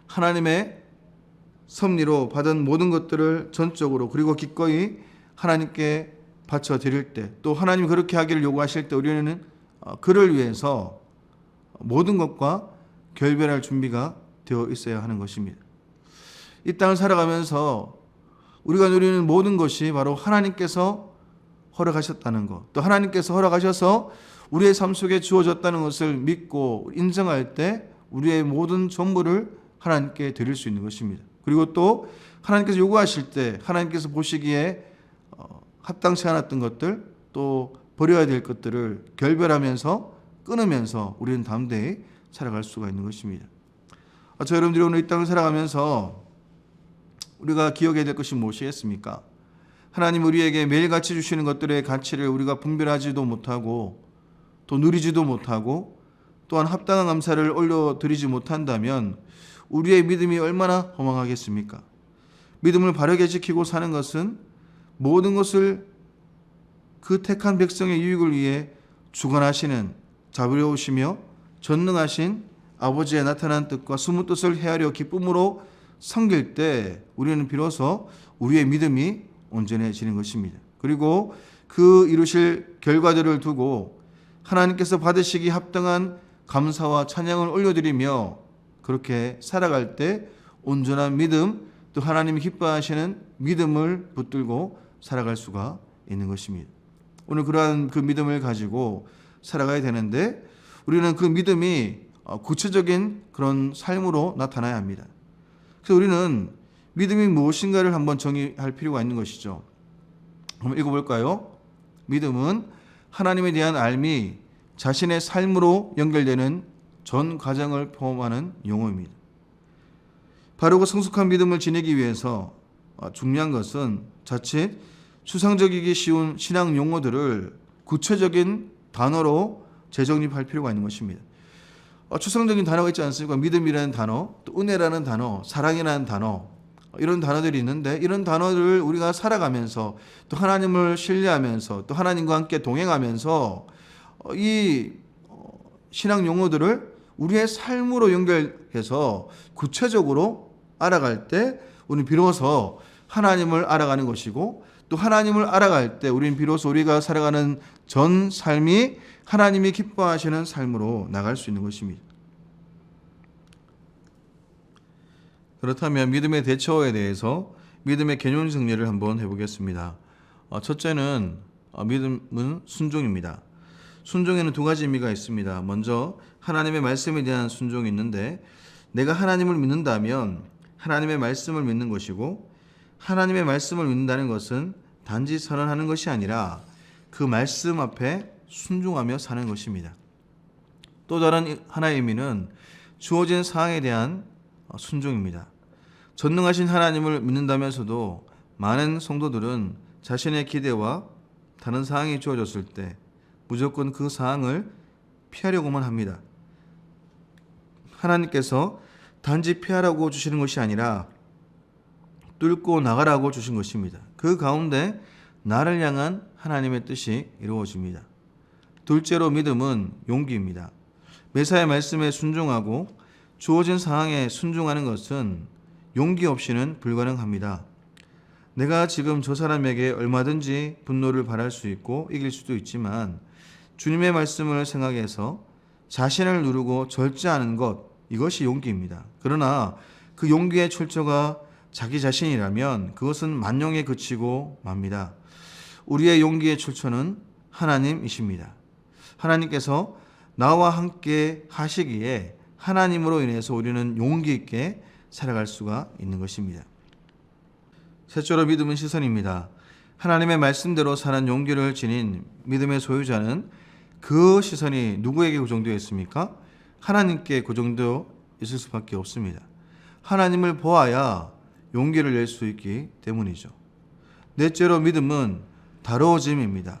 하나님의 섭리로 받은 모든 것들을 전적으로 그리고 기꺼이 하나님께 바쳐 드릴 때, 또 하나님이 그렇게 하기를 요구하실 때 우리는 그를 위해서 모든 것과 결별할 준비가 되어 있어야 하는 것입니다. 이 땅을 살아가면서 우리가 누리는 모든 것이 바로 하나님께서 허락하셨다는 것, 또 하나님께서 허락하셔서 우리의 삶 속에 주어졌다는 것을 믿고 인정할 때 우리의 모든 전부를 하나님께 드릴 수 있는 것입니다. 그리고 또 하나님께서 요구하실 때 하나님께서 보시기에 합당치 않았던 것들, 또 버려야 될 것들을 결별하면서 끊으면서 우리는 담대히 살아갈 수가 있는 것입니다. 저 여러분들이 오늘 이 땅을 살아가면서 우리가 기억해야 될 것이 무엇이겠습니까? 하나님 우리에게 매일같이 주시는 것들의 가치를 우리가 분별하지도 못하고 또 누리지도 못하고 또한 합당한 감사를 올려드리지 못한다면 우리의 믿음이 얼마나 허망하겠습니까? 믿음을 바르게 지키고 사는 것은 모든 것을 그 택한 백성의 유익을 위해 주관하시는 자비로우시며 전능하신 아버지의 나타난 뜻과 숨은 뜻을 헤아려 기쁨으로 섬길 때 우리는 비로소 우리의 믿음이 온전해지는 것입니다. 그리고 그 이루실 결과들을 두고 하나님께서 받으시기 합당한 감사와 찬양을 올려드리며 그렇게 살아갈 때 온전한 믿음, 또 하나님이 기뻐하시는 믿음을 붙들고 살아갈 수가 있는 것입니다. 오늘 그러한 그 믿음을 가지고 살아가야 되는데 우리는 그 믿음이 구체적인 그런 삶으로 나타나야 합니다. 그래서 우리는 믿음이 무엇인가를 한번 정의할 필요가 있는 것이죠. 한번 읽어볼까요? 믿음은 하나님에 대한 알미, 자신의 삶으로 연결되는 전 과정을 포함하는 용어입니다. 바르고 성숙한 믿음을 지니기 위해서 중요한 것은 자칫 추상적이기 쉬운 신앙 용어들을 구체적인 단어로 재정립할 필요가 있는 것입니다. 추상적인 단어가 있지 않습니까? 믿음이라는 단어, 또 은혜라는 단어, 사랑이라는 단어, 이런 단어들이 있는데 이런 단어들을 우리가 살아가면서 또 하나님을 신뢰하면서 또 하나님과 함께 동행하면서 이 신앙 용어들을 우리의 삶으로 연결해서 구체적으로 알아갈 때 우리는 비로소 하나님을 알아가는 것이고 또 하나님을 알아갈 때 우리는 비로소 우리가 살아가는 전 삶이 하나님이 기뻐하시는 삶으로 나갈 수 있는 것입니다. 그렇다면 믿음의 대처에 대해서 믿음의 개념 정리를 한번 해보겠습니다. 첫째는 믿음은 순종입니다. 순종에는 두 가지 의미가 있습니다. 먼저 하나님의 말씀에 대한 순종이 있는데 내가 하나님을 믿는다면 하나님의 말씀을 믿는 것이고 하나님의 말씀을 믿는다는 것은 단지 선언하는 것이 아니라 그 말씀 앞에 순종하며 사는 것입니다. 또 다른 하나의 의미는 주어진 사항에 대한 순종입니다. 전능하신 하나님을 믿는다면서도 많은 성도들은 자신의 기대와 다른 사항이 주어졌을 때 무조건 그 사항을 피하려고만 합니다. 하나님께서 단지 피하라고 주시는 것이 아니라 뚫고 나가라고 주신 것입니다. 그 가운데 나를 향한 하나님의 뜻이 이루어집니다. 둘째로 믿음은 용기입니다. 메시아의 말씀에 순종하고 주어진 상황에 순종하는 것은 용기 없이는 불가능합니다. 내가 지금 저 사람에게 얼마든지 분노를 발할 수 있고 이길 수도 있지만 주님의 말씀을 생각해서 자신을 누르고 절제하는 것, 이것이 용기입니다. 그러나 그 용기의 출처가 자기 자신이라면 그것은 만용에 그치고 맙니다. 우리의 용기의 출처는 하나님이십니다. 하나님께서 나와 함께 하시기에 하나님으로 인해서 우리는 용기 있게 살아갈 수가 있는 것입니다. 셋째로 믿음은 시선입니다. 하나님의 말씀대로 사는 용기를 지닌 믿음의 소유자는 그 시선이 누구에게 고정되어 있습니까? 하나님께 고정되어 있을 수밖에 없습니다. 하나님을 보아야 용기를 낼 수 있기 때문이죠. 넷째로 믿음은 다루어짐입니다.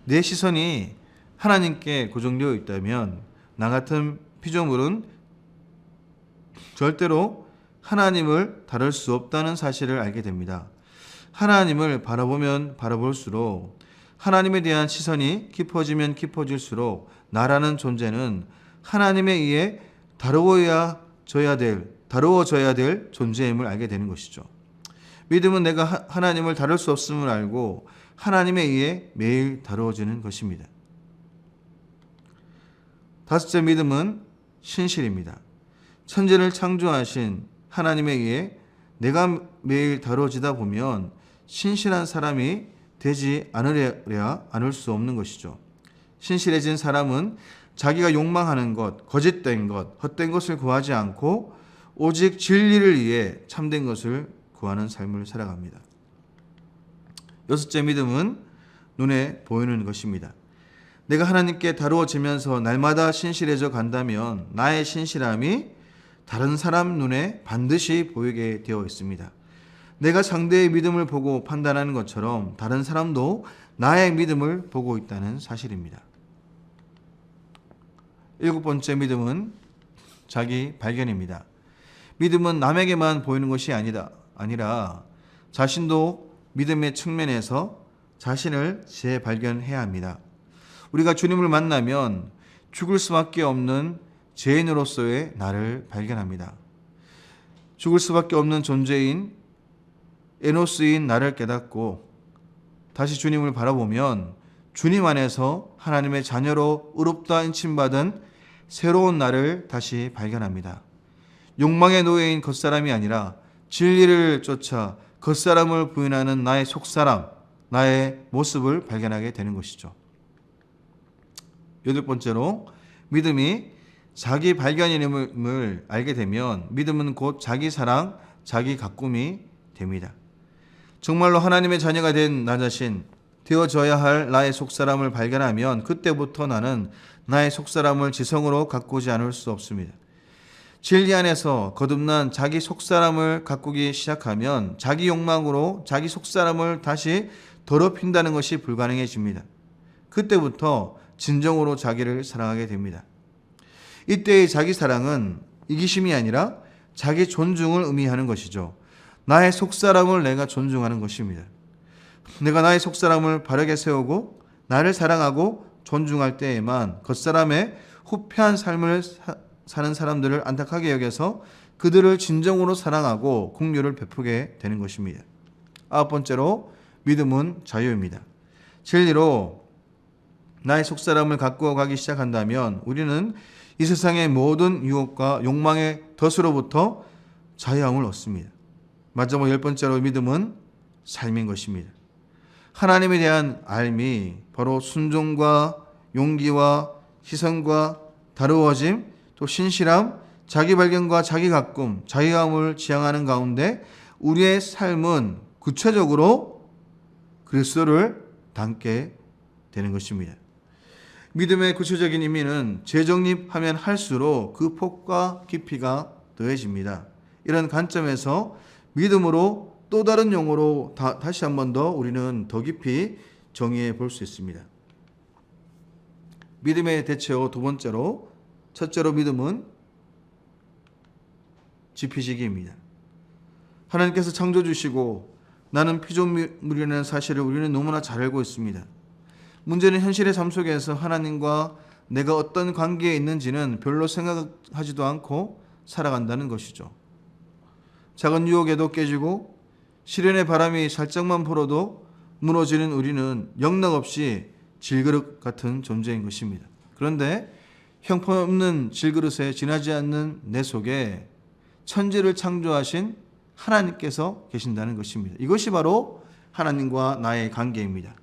내 시선이 하나님께 고정되어 있다면 나 같은 피조물은 절대로 하나님을 다룰 수 없다는 사실을 알게 됩니다. 하나님을 바라보면 바라볼수록 하나님에 대한 시선이 깊어지면 깊어질수록 나라는 존재는 하나님에 의해 다루어져야 될 존재임을 알게 되는 것이죠. 믿음은 내가 하나님을 다룰 수 없음을 알고 하나님에 의해 매일 다루어지는 것입니다. 다섯째, 믿음은 신실입니다. 천지를 창조하신 하나님에 의해 내가 매일 다루어지다 보면 신실한 사람이 되지 않을 수 없는 것이죠. 신실해진 사람은 자기가 욕망하는 것, 거짓된 것, 헛된 것을 구하지 않고 오직 진리를 위해 참된 것을 구하는 삶을 살아갑니다. 여섯째 믿음은 눈에 보이는 것입니다. 내가 하나님께 다루어지면서 날마다 신실해져 간다면 나의 신실함이 다른 사람 눈에 반드시 보이게 되어 있습니다. 내가 상대의 믿음을 보고 판단하는 것처럼 다른 사람도 나의 믿음을 보고 있다는 사실입니다. 일곱 번째 믿음은 자기 발견입니다. 믿음은 남에게만 보이는 것이 아니라 자신도 믿음의 측면에서 자신을 재발견해야 합니다. 우리가 주님을 만나면 죽을 수밖에 없는 죄인으로서의 나를 발견합니다. 죽을 수밖에 없는 존재인 에노스인 나를 깨닫고 다시 주님을 바라보면 주님 안에서 하나님의 자녀로 의롭다 인침받은 새로운 나를 다시 발견합니다. 욕망의 노예인 겉사람이 아니라 진리를 쫓아 겉사람을 부인하는 나의 속사람, 나의 모습을 발견하게 되는 것이죠. 여덟 번째로 믿음이 자기 발견임을 알게 되면 믿음은 곧 자기 사랑, 자기 가꿈이 됩니다. 정말로 하나님의 자녀가 된 나 자신, 되어져야 할 나의 속사람을 발견하면 그때부터 나는 나의 속사람을 지성으로 가꾸지 않을 수 없습니다. 진리 안에서 거듭난 자기 속사람을 가꾸기 시작하면 자기 욕망으로 자기 속사람을 다시 더럽힌다는 것이 불가능해집니다. 그때부터 진정으로 자기를 사랑하게 됩니다. 이때의 자기 사랑은 이기심이 아니라 자기 존중을 의미하는 것이죠. 나의 속사람을 내가 존중하는 것입니다. 내가 나의 속사람을 바르게 세우고 나를 사랑하고 존중할 때에만 겉사람의 후패한 삶을 사는 사람들을 안타깝게 여겨서 그들을 진정으로 사랑하고 긍휼을 베푸게 되는 것입니다. 아홉 번째로 믿음은 자유입니다. 진리로 나의 속사람을 가꾸어 가기 시작한다면 우리는 이 세상의 모든 유혹과 욕망의 덫으로부터 자유함을 얻습니다. 마지막 열 번째로 믿음은 삶인 것입니다. 하나님에 대한 알미, 바로 순종과 용기와 희생과 다루어짐, 또 신실함, 자기 발견과 자기 가꿈, 자유함을 지향하는 가운데 우리의 삶은 구체적으로 그리스도를 닮게 되는 것입니다. 믿음의 구체적인 의미는 재정립하면 할수록 그 폭과 깊이가 더해집니다. 이런 관점에서 믿음으로 또 다른 용어로 다시 한 번 더 우리는 더 깊이 정의해 볼 수 있습니다. 믿음의 대체어 두 번째로, 첫째로 믿음은 지피지기입니다. 하나님께서 창조 주시고 나는 피조물이라는 사실을 우리는 너무나 잘 알고 있습니다. 문제는 현실의 삶 속에서 하나님과 내가 어떤 관계에 있는지는 별로 생각하지도 않고 살아간다는 것이죠. 작은 유혹에도 깨지고 시련의 바람이 살짝만 불어도 무너지는 우리는 영락없이 질그릇 같은 존재인 것입니다. 그런데 형편없는 질그릇에 지나지 않는 내 속에 천지를 창조하신 하나님께서 계신다는 것입니다. 이것이 바로 하나님과 나의 관계입니다.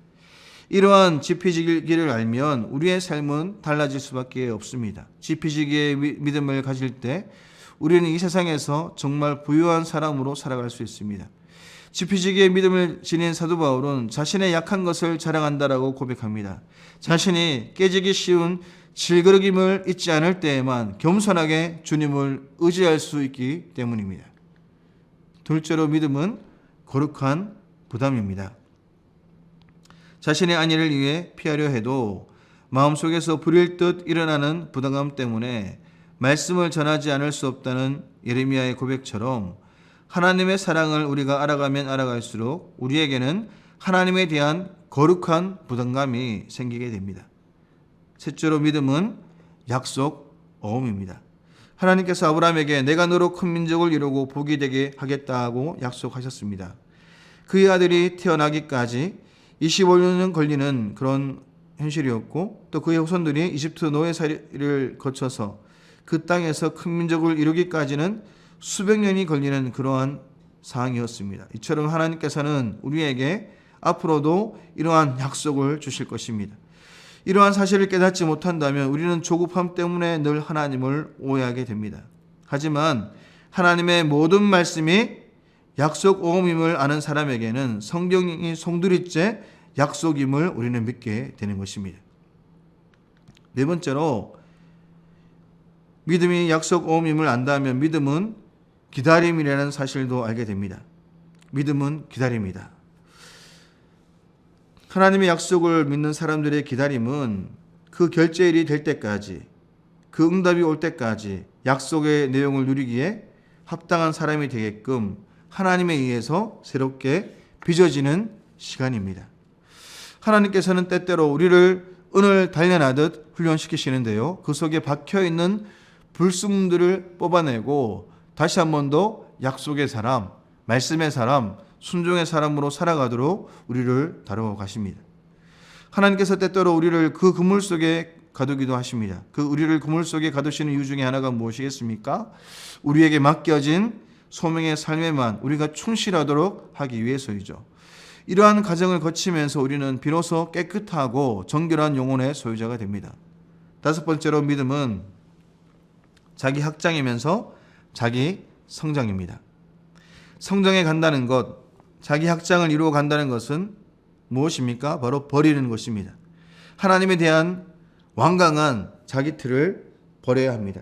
이러한 지피지기를 알면 우리의 삶은 달라질 수밖에 없습니다. 지피지기의 믿음을 가질 때 우리는 이 세상에서 정말 부유한 사람으로 살아갈 수 있습니다. 지피지기의 믿음을 지닌 사도 바울은 자신의 약한 것을 자랑한다라고 고백합니다. 자신이 깨지기 쉬운 질그릇임을 잊지 않을 때에만 겸손하게 주님을 의지할 수 있기 때문입니다. 둘째로 믿음은 거룩한 부담입니다. 자신의 안위를 위해 피하려 해도 마음속에서 불일 듯 일어나는 부담감 때문에 말씀을 전하지 않을 수 없다는 예레미야의 고백처럼 하나님의 사랑을 우리가 알아가면 알아갈수록 우리에게는 하나님에 대한 거룩한 부담감이 생기게 됩니다. 셋째로 믿음은 약속 어음입니다. 하나님께서 아브라함에게 내가 너로 큰 민족을 이루고 복이 되게 하겠다고 약속하셨습니다. 그의 아들이 태어나기까지 25년은 걸리는 그런 현실이었고 또 그의 후손들이 이집트 노예살이를 거쳐서 그 땅에서 큰 민족을 이루기까지는 수백 년이 걸리는 그러한 상황이었습니다. 이처럼 하나님께서는 우리에게 앞으로도 이러한 약속을 주실 것입니다. 이러한 사실을 깨닫지 못한다면 우리는 조급함 때문에 늘 하나님을 오해하게 됩니다. 하지만 하나님의 모든 말씀이 약속 오음임을 아는 사람에게는 성경이 송두리째 약속임을 우리는 믿게 되는 것입니다. 네 번째로, 믿음이 약속 오음임을 안다면 믿음은 기다림이라는 사실도 알게 됩니다. 믿음은 기다림이다. 하나님의 약속을 믿는 사람들의 기다림은 그 결제일이 될 때까지, 그 응답이 올 때까지 약속의 내용을 누리기에 합당한 사람이 되게끔 하나님에 의해서 새롭게 빚어지는 시간입니다. 하나님께서는 때때로 우리를 은을 단련하듯 훈련시키시는데요. 그 속에 박혀있는 불순물들을 뽑아내고 다시 한 번 더 약속의 사람, 말씀의 사람, 순종의 사람으로 살아가도록 우리를 다루어 가십니다. 하나님께서 때때로 우리를 그 그물 속에 가두기도 하십니다. 그 우리를 그물 속에 가두시는 이유 중에 하나가 무엇이겠습니까? 우리에게 맡겨진 소명의 삶에만 우리가 충실하도록 하기 위해서이죠. 이러한 과정을 거치면서 우리는 비로소 깨끗하고 정결한 영혼의 소유자가 됩니다. 다섯 번째로, 믿음은 자기 확장이면서 자기 성장입니다. 성장해 간다는 것, 자기 확장을 이루어 간다는 것은 무엇입니까? 바로 버리는 것입니다. 하나님에 대한 완강한 자기 틀을 버려야 합니다.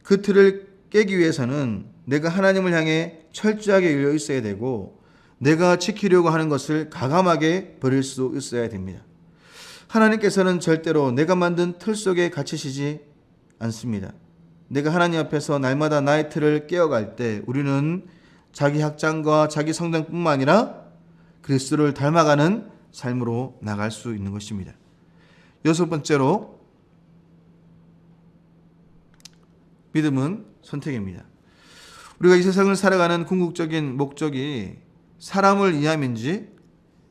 그 틀을 깨기 위해서는 내가 하나님을 향해 철저하게 열려 있어야 되고, 내가 지키려고 하는 것을 가감하게 버릴 수 있어야 됩니다. 하나님께서는 절대로 내가 만든 틀 속에 갇히시지 않습니다. 내가 하나님 앞에서 날마다 나의 틀을 깨어갈 때 우리는 자기 확장과 자기 성장뿐만 아니라 그리스도를 닮아가는 삶으로 나갈 수 있는 것입니다. 여섯 번째로, 믿음은 선택입니다. 우리가 이 세상을 살아가는 궁극적인 목적이 사람을 위함인지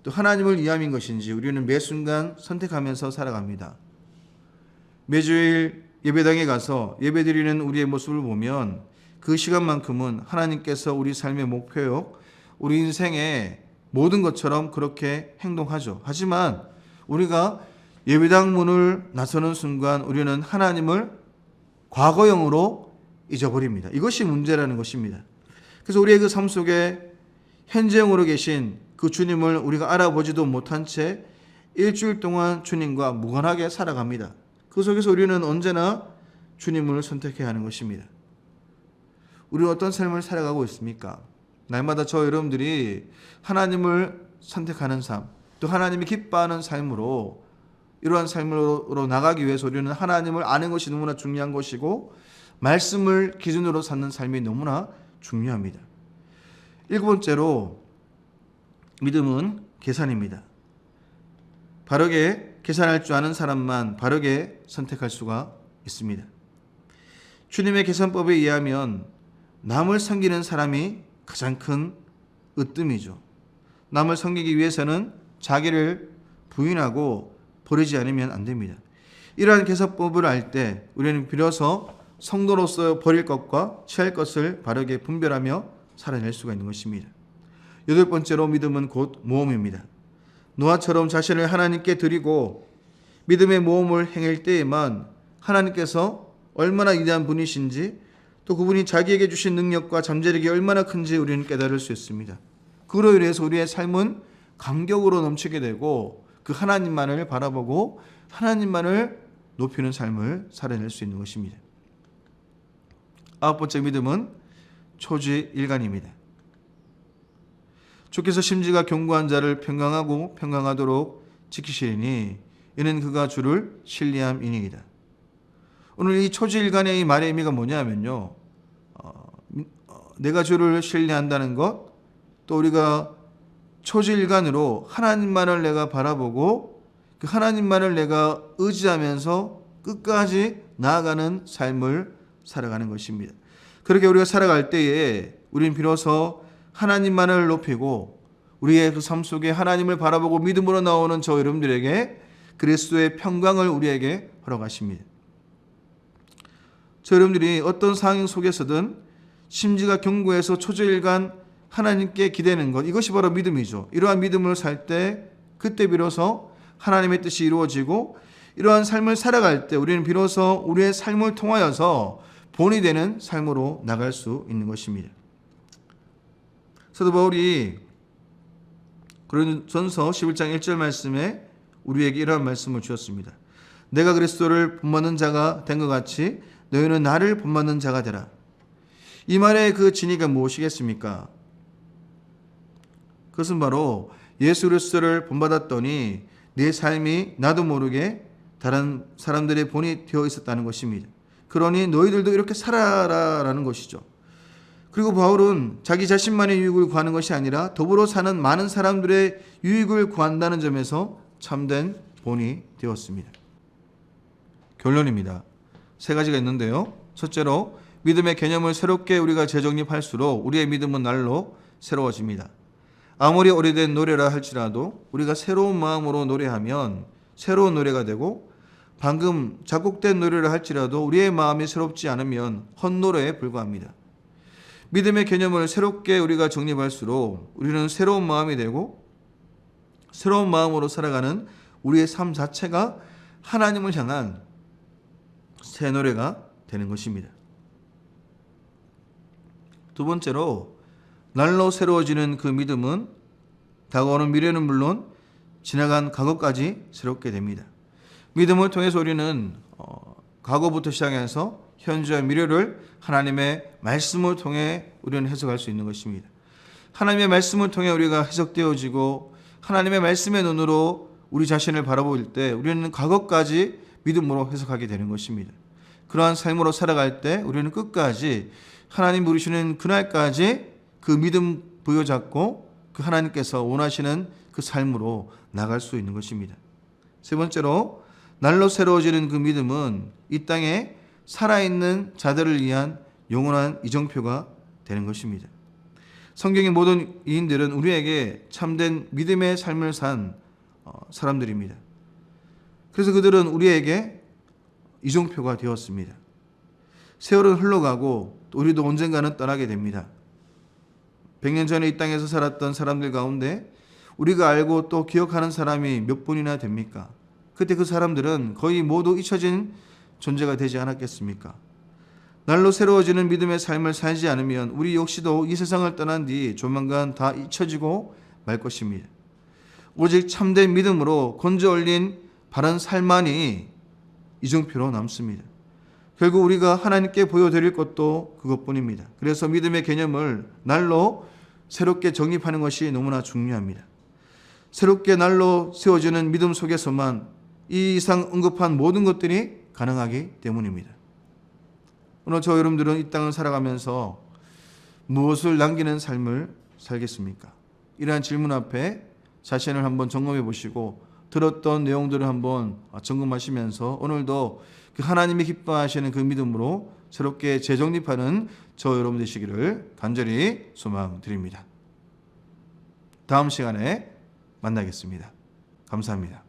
또 하나님을 위함인 것인지 우리는 매 순간 선택하면서 살아갑니다. 매주일 예배당에 가서 예배드리는 우리의 모습을 보면 그 시간만큼은 하나님께서 우리 삶의 목표요, 우리 인생의 모든 것처럼 그렇게 행동하죠. 하지만 우리가 예배당 문을 나서는 순간 우리는 하나님을 과거형으로 잊어버립니다. 이것이 문제라는 것입니다. 그래서 우리의 그 삶 속에 현재형으로 계신 그 주님을 우리가 알아보지도 못한 채 일주일 동안 주님과 무관하게 살아갑니다. 그 속에서 우리는 언제나 주님을 선택해야 하는 것입니다. 우리는 어떤 삶을 살아가고 있습니까? 날마다 저 여러분들이 하나님을 선택하는 삶, 또 하나님이 기뻐하는 삶으로, 이러한 삶으로 나가기 위해서 우리는 하나님을 아는 것이 너무나 중요한 것이고 말씀을 기준으로 삼는 삶이 너무나 중요합니다. 일곱 번째로, 믿음은 계산입니다. 바르게 계산할 줄 아는 사람만 바르게 선택할 수가 있습니다. 주님의 계산법에 의하면 남을 섬기는 사람이 가장 큰 으뜸이죠. 남을 섬기기 위해서는 자기를 부인하고 버리지 않으면 안 됩니다. 이러한 계산법을 알 때 우리는 비로소 성도로서 버릴 것과 취할 것을 바르게 분별하며 살아낼 수가 있는 것입니다. 여덟 번째로, 믿음은 곧 모험입니다. 노아처럼 자신을 하나님께 드리고 믿음의 모험을 행할 때에만 하나님께서 얼마나 위대한 분이신지, 또 그분이 자기에게 주신 능력과 잠재력이 얼마나 큰지 우리는 깨달을 수 있습니다. 그로 인해서 우리의 삶은 감격으로 넘치게 되고 그 하나님만을 바라보고 하나님만을 높이는 삶을 살아낼 수 있는 것입니다. 아홉 번째, 믿음은 초지일간입니다. 주께서 심지가 견고한 자를 평강하고 평강하도록 지키시리니 이는 그가 주를 신뢰함이니이다. 오늘 이 초지일간의 이 말의 의미가 뭐냐면요, 내가 주를 신뢰한다는 것, 또 우리가 초지일간으로 하나님만을 내가 바라보고 그 하나님만을 내가 의지하면서 끝까지 나아가는 삶을 살아가는 것입니다. 그렇게 우리가 살아갈 때에 우리는 비로소 하나님만을 높이고 우리의 그 삶 속에 하나님을 바라보고 믿음으로 나오는 저 여러분들에게 그리스도의 평강을 우리에게 허락하십니다. 저 여러분들이 어떤 상황 속에서든 심지가 견고해서 초저일간 하나님께 기대는 것, 이것이 바로 믿음이죠. 이러한 믿음을 살 때 그때 비로소 하나님의 뜻이 이루어지고 이러한 삶을 살아갈 때 우리는 비로소 우리의 삶을 통하여서 본이 되는 삶으로 나갈 수 있는 것입니다. 사도 바울이 고린도전서 11장 1절 말씀에 우리에게 이러한 말씀을 주었습니다. 내가 그리스도를 본받는 자가 된 것 같이 너희는 나를 본받는 자가 되라. 이 말의 그 진의가 무엇이겠습니까? 그것은 바로 예수 그리스도를 본받았더니 내 삶이 나도 모르게 다른 사람들의 본이 되어 있었다는 것입니다. 그러니 너희들도 이렇게 살아라라는 것이죠. 그리고 바울은 자기 자신만의 유익을 구하는 것이 아니라 더불어 사는 많은 사람들의 유익을 구한다는 점에서 참된 본이 되었습니다. 결론입니다. 세 가지가 있는데요. 첫째로 믿음의 개념을 새롭게 우리가 재정립할수록 우리의 믿음은 날로 새로워집니다. 아무리 오래된 노래라 할지라도 우리가 새로운 마음으로 노래하면 새로운 노래가 되고 방금 작곡된 노래를 할지라도 우리의 마음이 새롭지 않으면 헛노래에 불과합니다. 믿음의 개념을 새롭게 우리가 정립할수록 우리는 새로운 마음이 되고 새로운 마음으로 살아가는 우리의 삶 자체가 하나님을 향한 새 노래가 되는 것입니다. 두 번째로 날로 새로워지는 그 믿음은 다가오는 미래는 물론 지나간 과거까지 새롭게 됩니다. 믿음을 통해서 우리는 과거부터 시작해서 현재와 미래를 하나님의 말씀을 통해 우리는 해석할 수 있는 것입니다. 하나님의 말씀을 통해 우리가 해석되어지고 하나님의 말씀의 눈으로 우리 자신을 바라볼 때 우리는 과거까지 믿음으로 해석하게 되는 것입니다. 그러한 삶으로 살아갈 때 우리는 끝까지 하나님 부르시는 그날까지 그 믿음 부여잡고 그 하나님께서 원하시는 그 삶으로 나갈 수 있는 것입니다. 세 번째로 날로 새로워지는 그 믿음은 이 땅에 살아있는 자들을 위한 영원한 이정표가 되는 것입니다. 성경의 모든 이인들은 우리에게 참된 믿음의 삶을 산 사람들입니다. 그래서 그들은 우리에게 이정표가 되었습니다. 세월은 흘러가고 우리도 언젠가는 떠나게 됩니다. 100년 전에 이 땅에서 살았던 사람들 가운데 우리가 알고 또 기억하는 사람이 몇 분이나 됩니까? 그때 그 사람들은 거의 모두 잊혀진 존재가 되지 않았겠습니까? 날로 새로워지는 믿음의 삶을 살지 않으면 우리 역시도 이 세상을 떠난 뒤 조만간 다 잊혀지고 말 것입니다. 오직 참된 믿음으로 건져 올린 바른 삶만이 이정표로 남습니다. 결국 우리가 하나님께 보여드릴 것도 그것뿐입니다. 그래서 믿음의 개념을 날로 새롭게 정립하는 것이 너무나 중요합니다. 새롭게 날로 세워지는 믿음 속에서만 이 이상 언급한 모든 것들이 가능하기 때문입니다. 오늘 저 여러분들은 이 땅을 살아가면서 무엇을 남기는 삶을 살겠습니까? 이러한 질문 앞에 자신을 한번 점검해 보시고 들었던 내용들을 한번 점검하시면서 오늘도 그 하나님이 기뻐하시는 그 믿음으로 새롭게 재정립하는 저 여러분 되시기를 간절히 소망드립니다. 다음 시간에 만나겠습니다. 감사합니다.